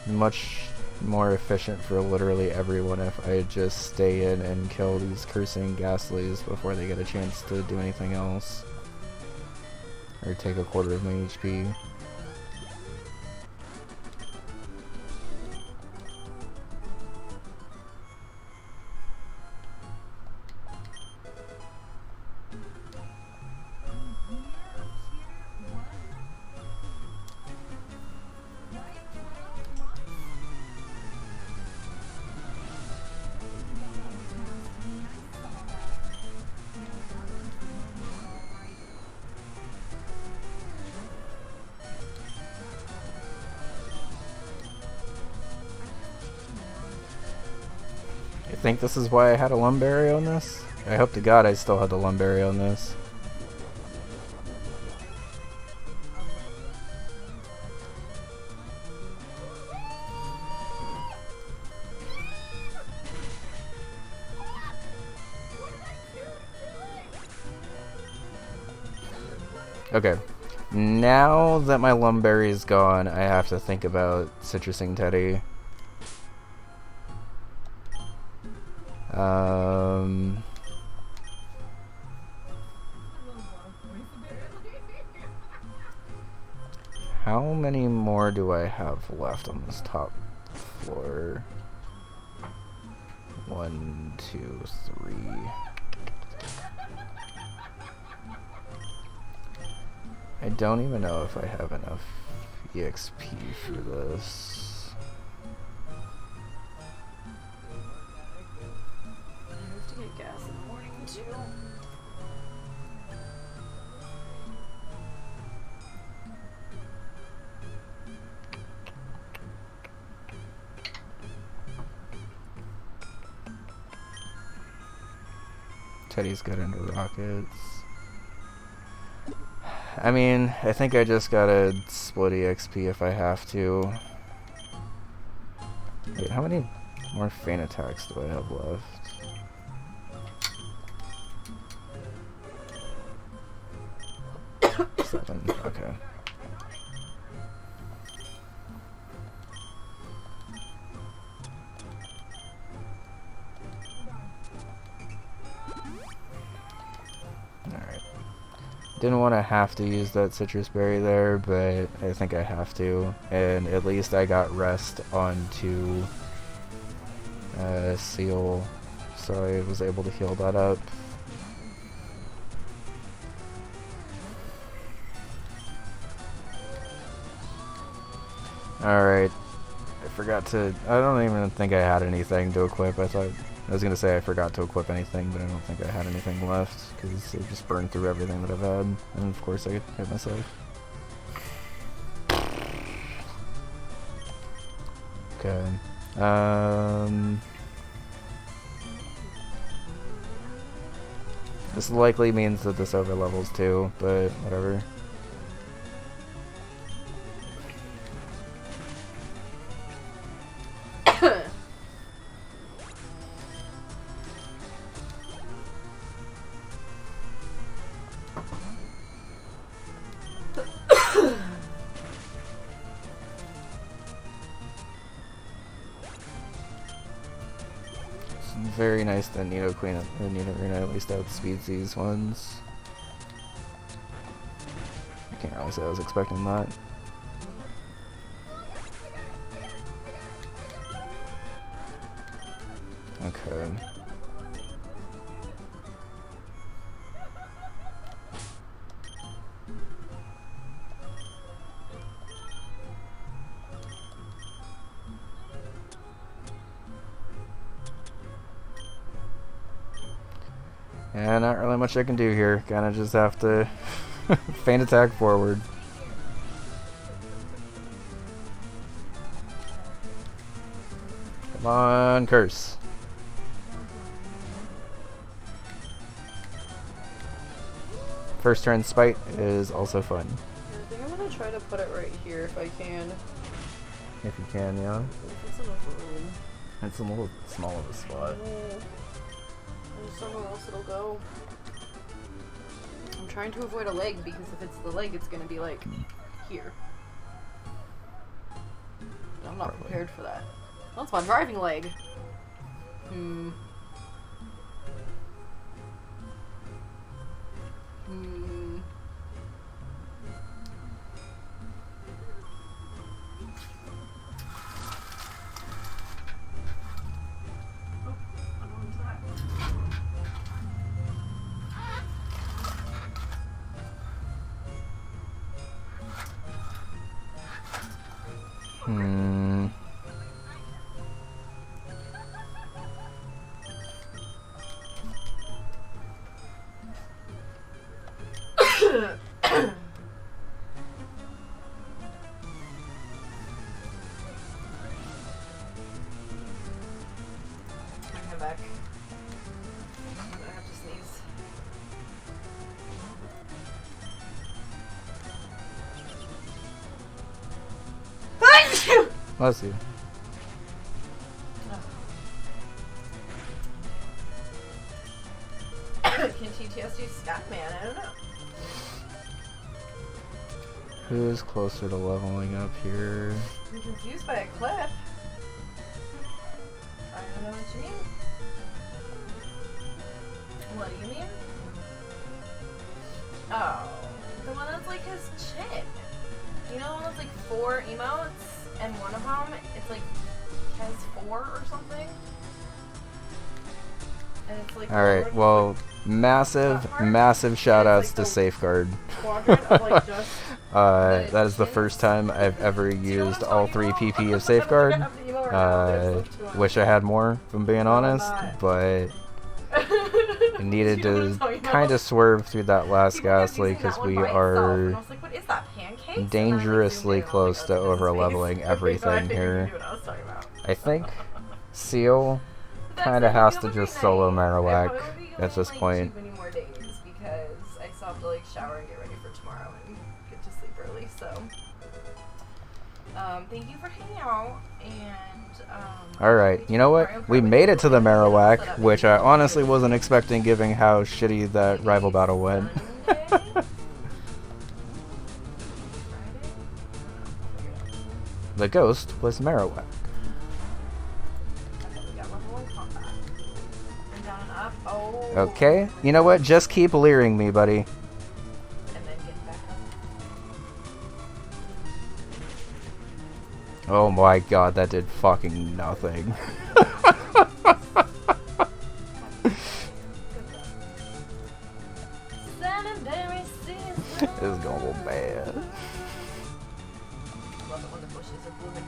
much more efficient for literally everyone if I just stay in and kill these cursing Ghastlies before they get a chance to do anything else, or take a quarter of my HP. I think this is why I had a Lumberry on this. I hope to God I still had the Lumberry on this. Okay, now that my Lumberry is gone, I have to think about Citrusing Teddy. How many more do I have left on this top floor? 1, 2, 3. I don't even know if I have enough EXP for this. I have to get gas in the morning too. said he's good into rockets. I mean, I think I just gotta split EXP if I have to. Wait, how many more feint attacks do I have left? Seven, okay. Alright. Didn't want to have to use that citrus berry there, but I think I have to. And at least I got rest onto Seal, so I was able to heal that up. Alright. I forgot to... I don't even think I had anything to equip. I was gonna say I forgot to equip anything, but I don't think I had anything left, because I just burned through everything that I've had. And of course I hit myself. Okay. This likely means that this over levels too, but whatever. Very nice that Nino Rena at least outspeeds these ones. I can't really say I was expecting that. Okay. Yeah, not really much I can do here. Kinda just have to feint attack forward. Come on, curse. First turn spite is also fun. I think I'm gonna try to put it right here if I can. If you can, yeah. If it's enough room. It's a little small of a spot. I just don't know where else it'll go. I'm trying to avoid a leg because if it's the leg, it's gonna be like here. I'm not prepared for that. That's my driving leg. I'm back. I have to sneeze. Bless you. Can TTS do Scatman? I don't know. Who's closer to leveling up here? I'm confused by a clip. I don't know what you mean. What do you mean? Oh, the one that's like his chin. You know the one that's like 4 emotes, and one of them, it's like, has 4 or something? And it's like... Alright, well, massive shout outs to Safeguard. Quadrant of like just... that is the first time I've ever used all 3 PP of Safeguard. Wish I had more, if I'm being honest, but I needed to kind of swerve through that last Ghastly because we are dangerously close to over leveling everything here. I think Seal kind of has to just solo Marowak at this like, point. Too many more days because I still have to like shower and get ready for tomorrow and get to sleep early. So, thank you for hanging out and. All right, you know what? We made it to the Marowak, which I honestly wasn't expecting, given how shitty that rival battle went. The ghost was Marowak. Okay, you know what? Just keep leering me, buddy. And then get back up. Oh my god, that did fucking nothing. This is gonna go bad. Love it when the bushes are blooming.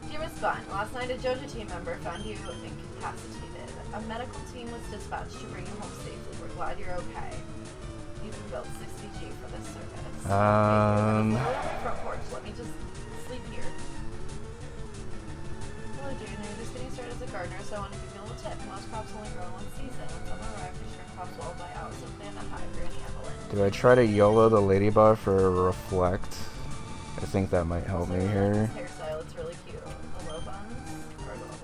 Dear Miss Bun, last night a JoJo team member found you incapacitated. A medical team was dispatched to bring you home safely. We're glad you're okay. You've been billed 60G for this service. Literally on the front porch. Let me just sleep here. Hello, June. I'm just getting started as a gardener, so I want to give you a little tip. Most crops only grow in one season. When summer arrives, your shrimp crops will all die out, so plan to hide for any avalanche. Do I try to YOLO the ladybug for a reflect? I think that might help me here. Hairstyle, it's really cute. The low buns are adorable.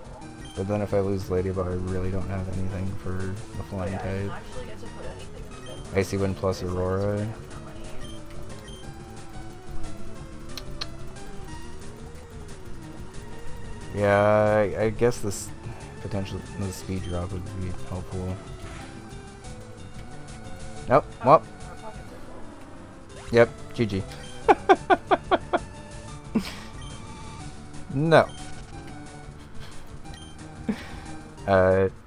But then if I lose ladybug, I really don't have anything for the flying I type. don't actually get to put anything in the Icy Wind plus Aurora. Yeah, I guess this potential the speed drop would be helpful. Nope. Well. Yep. GG. No.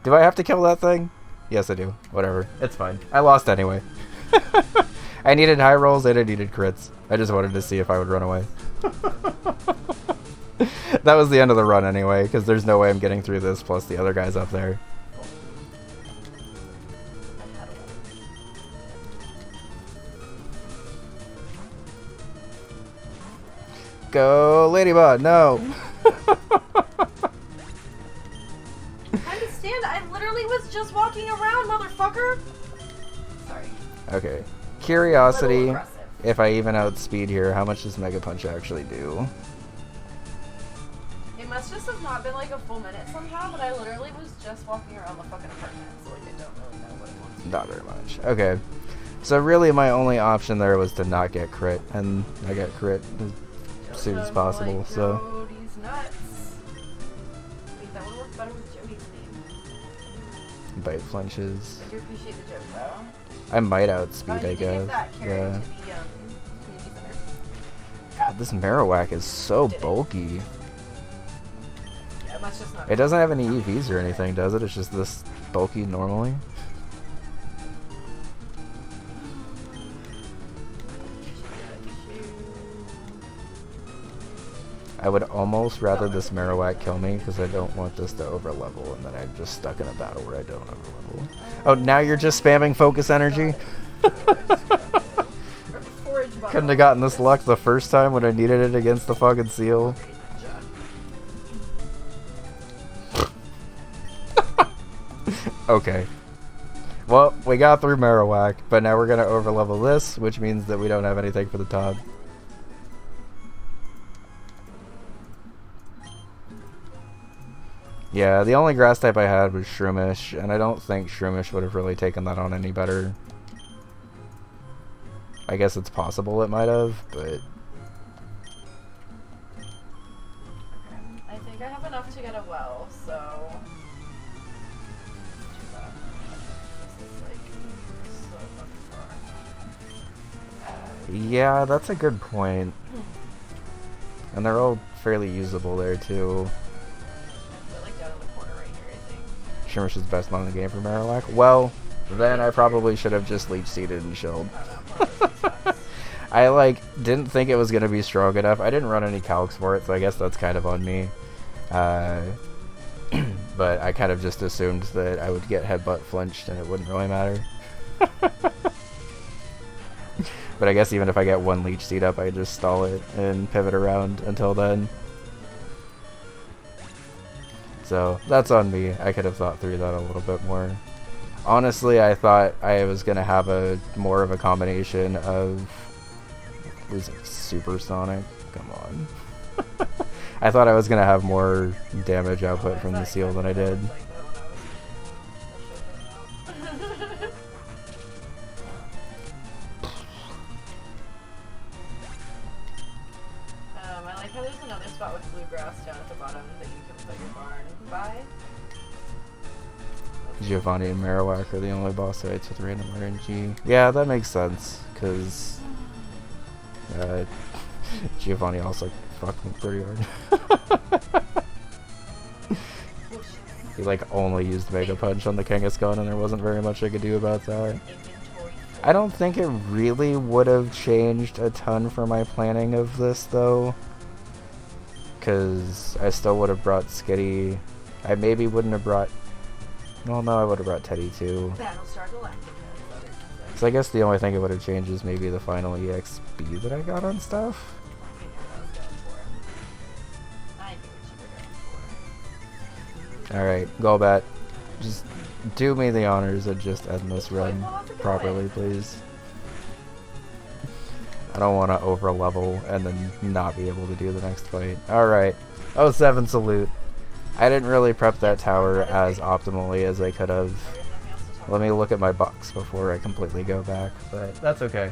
Do I have to kill that thing? Yes, I do. Whatever. It's fine. I lost anyway. I needed high rolls and I needed crits. I just wanted to see if I would run away. That was the end of the run anyway, because there's no way I'm getting through this plus the other guys up there. Go, Ladybug, no! I understand, I literally was just walking around, motherfucker! Sorry. Okay. Curiosity, if I even outspeed here, how much does Mega Punch actually do? It must just have not been like a full minute somehow, but I literally was just walking around the fucking apartment, so like I don't really know what it wants. Not very much. Okay. So really my only option there was to not get crit, and I got crit as soon as possible, like, so... Jody's nuts. Wait, that would work better with Jody's name. Bite flinches. I do appreciate the joke though. I might outspeed, I you guess. Give that carrot Yeah. to the community center. God, this Marowak is so bulky. Yeah, it must just not It doesn't have any EVs or anything, does it? It's just this bulky normally. I would almost rather this Marowak kill me because I don't want this to overlevel and then I'm just stuck in a battle where I don't overlevel. Oh, now you're just spamming focus energy? Couldn't have gotten this luck the first time when I needed it against the fucking seal. Okay. Well, we got through Marowak, but now we're gonna overlevel this, which means that we don't have anything for the top. Yeah, the only grass type I had was Shroomish, and I don't think Shroomish would have really taken that on any better. I guess it's possible it might have, but... I think I have enough to get a well, so... Yeah, that's a good point. And they're all fairly usable there, too. They're like down in the corner right here, I think. Shroomish is best on the game for Marowak. Well, then I probably should have just leech seeded and chilled. I didn't think it was gonna be strong enough. I didn't run any calcs for it, so I guess that's kind of on me. But I kind of just assumed that I would get headbutt flinched and it wouldn't really matter. But I guess even if I get one leech seed up, I just stall it and pivot around until then. So that's on me. I could have thought through that a little bit more. Honestly, I thought I was gonna have more of a combination of, was it supersonic? Come on. I thought I was gonna have more damage output from the seal than I did. I like how there's another spot with bluegrass down at the bottom that you can put your barn by. Giovanni and Marowak are the only boss fights with random RNG. Yeah, that makes sense, because Giovanni also fucked me pretty hard. He like only used Mega Punch on the Kangaskhan and there wasn't very much I could do about that. I don't think it really would have changed a ton for my planning of this though, because I still would have brought Skitty. I maybe wouldn't have brought, well no, I would have brought Teddy too. So I guess the only thing it would have changed is maybe the final EXP that I got on stuff. Alright, Golbat, just do me the honors of just end this run properly, please. I don't want to over level and then not be able to do the next fight. Alright, 07 salute. I didn't really prep that tower as optimally as I could have. Let me look at my box before I completely go back, but that's okay.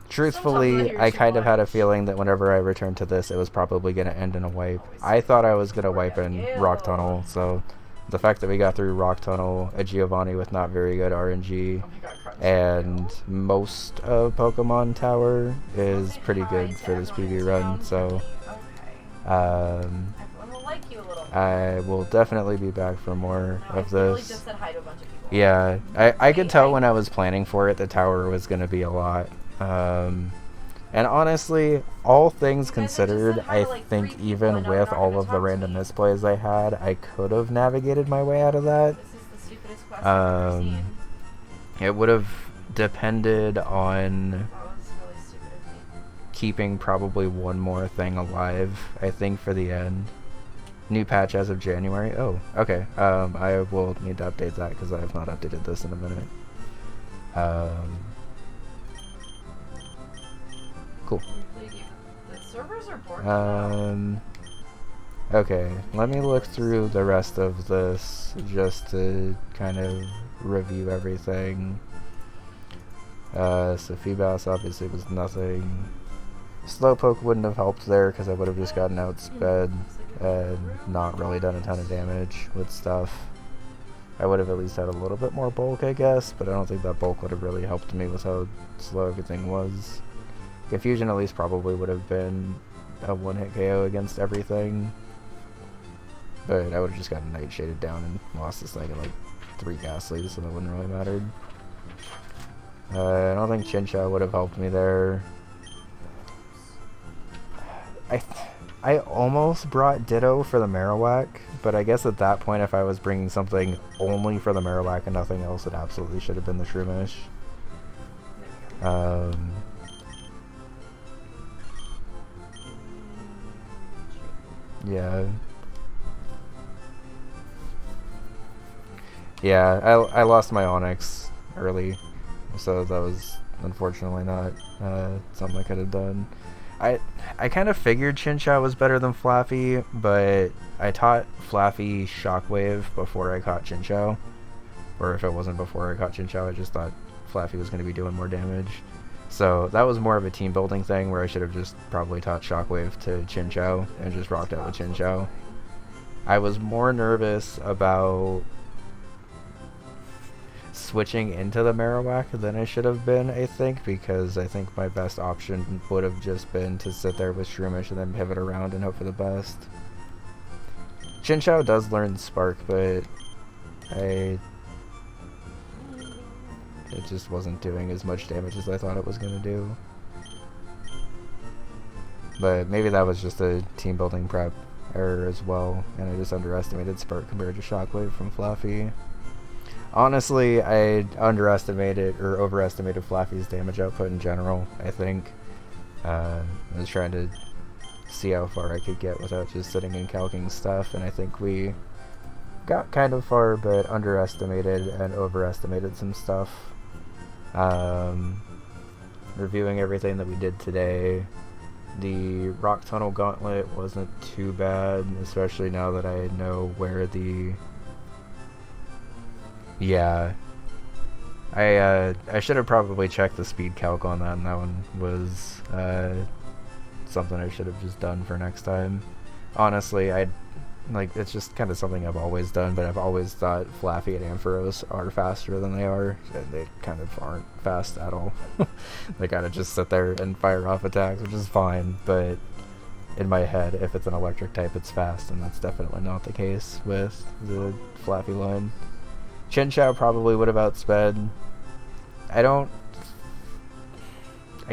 Truthfully, I kind of had a feeling that whenever I returned to this, it was probably going to end in a wipe. I thought I was going to wipe in Rock Tunnel, so the fact that we got through Rock Tunnel, a Giovanni with not very good RNG, and most of Pokemon Tower is pretty good for this PV run, so I will definitely be back for more of this. Yeah, I could tell when I was planning for it, the tower was going to be a lot. And honestly, all things considered, I think even with all of the random misplays I had, I could have navigated my way out of that. It would have depended on keeping probably one more thing alive, I think, for the end. New patch as of January. Oh, okay. I will need to update that because I have not updated this in a minute. Cool. Okay, let me look through the rest of this just to kind of review everything. So Feebas obviously was nothing. Slowpoke wouldn't have helped there because I would have just gotten outsped and not really done a ton of damage with stuff. I would have at least had a little bit more bulk, I guess, but I don't think that bulk would have really helped me with how slow everything was. Confusion at least probably would have been a one-hit KO against everything. But I would have just gotten Nightshaded down and lost this thing in like 3 Ghastlies, so that wouldn't really mattered. I don't think Chinchou would have helped me there. I almost brought Ditto for the Marowak, but I guess at that point if I was bringing something only for the Marowak and nothing else, it absolutely should have been the Shroomish. Yeah, I lost my Onyx early, so that was unfortunately not something I could have done. I kind of figured Chinchou was better than Flaffy, but I taught Flaffy Shockwave before I caught Chinchou. Or if it wasn't before I caught Chinchou, I just thought Flaffy was going to be doing more damage. So that was more of a team building thing where I should have just probably taught Shockwave to Chinchou and just rocked out with Chinchou. I was more nervous about switching into the Marowak than I should have been, I think, because I think my best option would have just been to sit there with Shroomish and then pivot around and hope for the best. Chinchou does learn Spark, but it just wasn't doing as much damage as I thought it was going to do. But maybe that was just a team building prep error as well, and I just underestimated Spark compared to Shockwave from Flaffy. Honestly, I underestimated or overestimated Flaffy's damage output in general, I think. I was trying to see how far I could get without just sitting and calcing stuff, and I think we got kind of far, but underestimated and overestimated some stuff. Reviewing everything that we did today, the rock tunnel gauntlet wasn't too bad, especially now that I know where the... Yeah. I should have probably checked the speed calc on that, and that one was something I should have just done for next time. Honestly, it's just kind of something I've always done, but I've always thought Flaffy and Ampharos are faster than they are, and they kind of aren't fast at all. They kind of just sit there and fire off attacks, which is fine, but in my head, if it's an electric type, it's fast, and that's definitely not the case with the Flaffy line. Chinchou probably would have outsped. I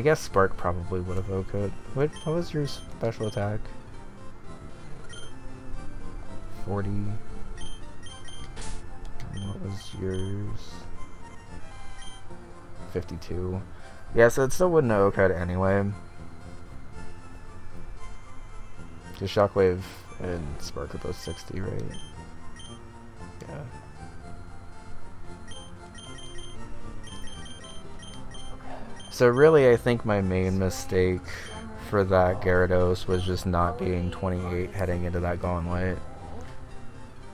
guess Spark probably would have OHKO'd. What was your special attack? 40. And what was yours? 52. Yeah, so it still wouldn't have OHKO'd anyway. The Shockwave and Spark are both 60, right? Yeah. So really, I think my main mistake for that Gyarados was just not being 28 heading into that Gauntlet.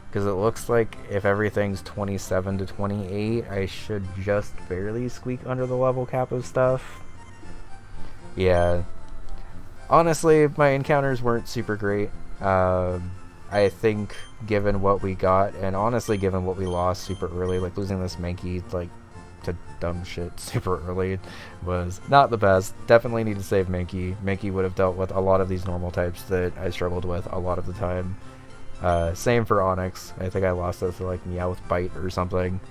Because it looks like if everything's 27 to 28, I should just barely squeak under the level cap of stuff. Yeah. Honestly, my encounters weren't super great. I think given what we got, and honestly given what we lost super early, like losing this Mankey, like, to dumb shit super early was not the best. Definitely need to save Mankey. Mankey would have dealt with a lot of these normal types that I struggled with a lot of the time. Same for Onyx. I think I lost it to like Meowth Bite or something.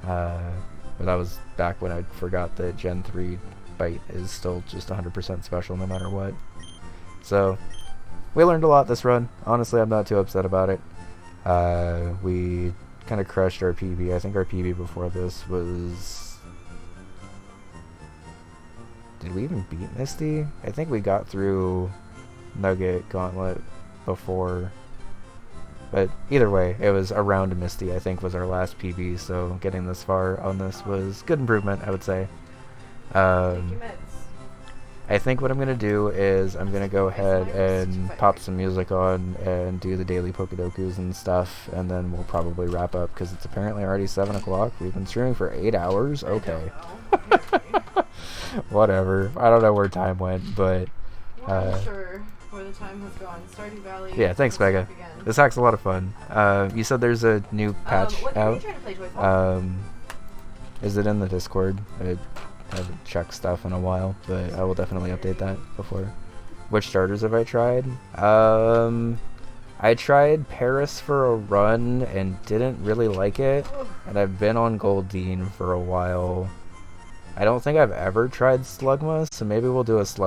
But that was back when I forgot that Gen 3 Bite is still just 100% special no matter what. So we learned a lot this run. Honestly, I'm not too upset about it. We kind of crushed our PB. I think our PB before this was... Did we even beat Misty? I think we got through Nugget Gauntlet before. But either way, it was around Misty, I think, was our last PB, so getting this far on this was good improvement, I would say. I think what I'm going to do is I'm going to go ahead and pop some music on and do the daily Pokedokus and stuff, and then we'll probably wrap up, because it's apparently already 7 o'clock. We've been streaming for 8 hours? Okay. Whatever. I don't know where time went, but... We're not sure where the time has gone. Stardew Valley... Yeah, thanks, Mega. This hack's a lot of fun. You said there's a new patch out. Is it in the Discord? I haven't checked stuff in a while, but I will definitely update that before. Which starters have I tried? I tried Paris for a run and didn't really like it, and I've been on Goldeen for a while. I don't think I've ever tried Slugma, so maybe we'll do a Slugma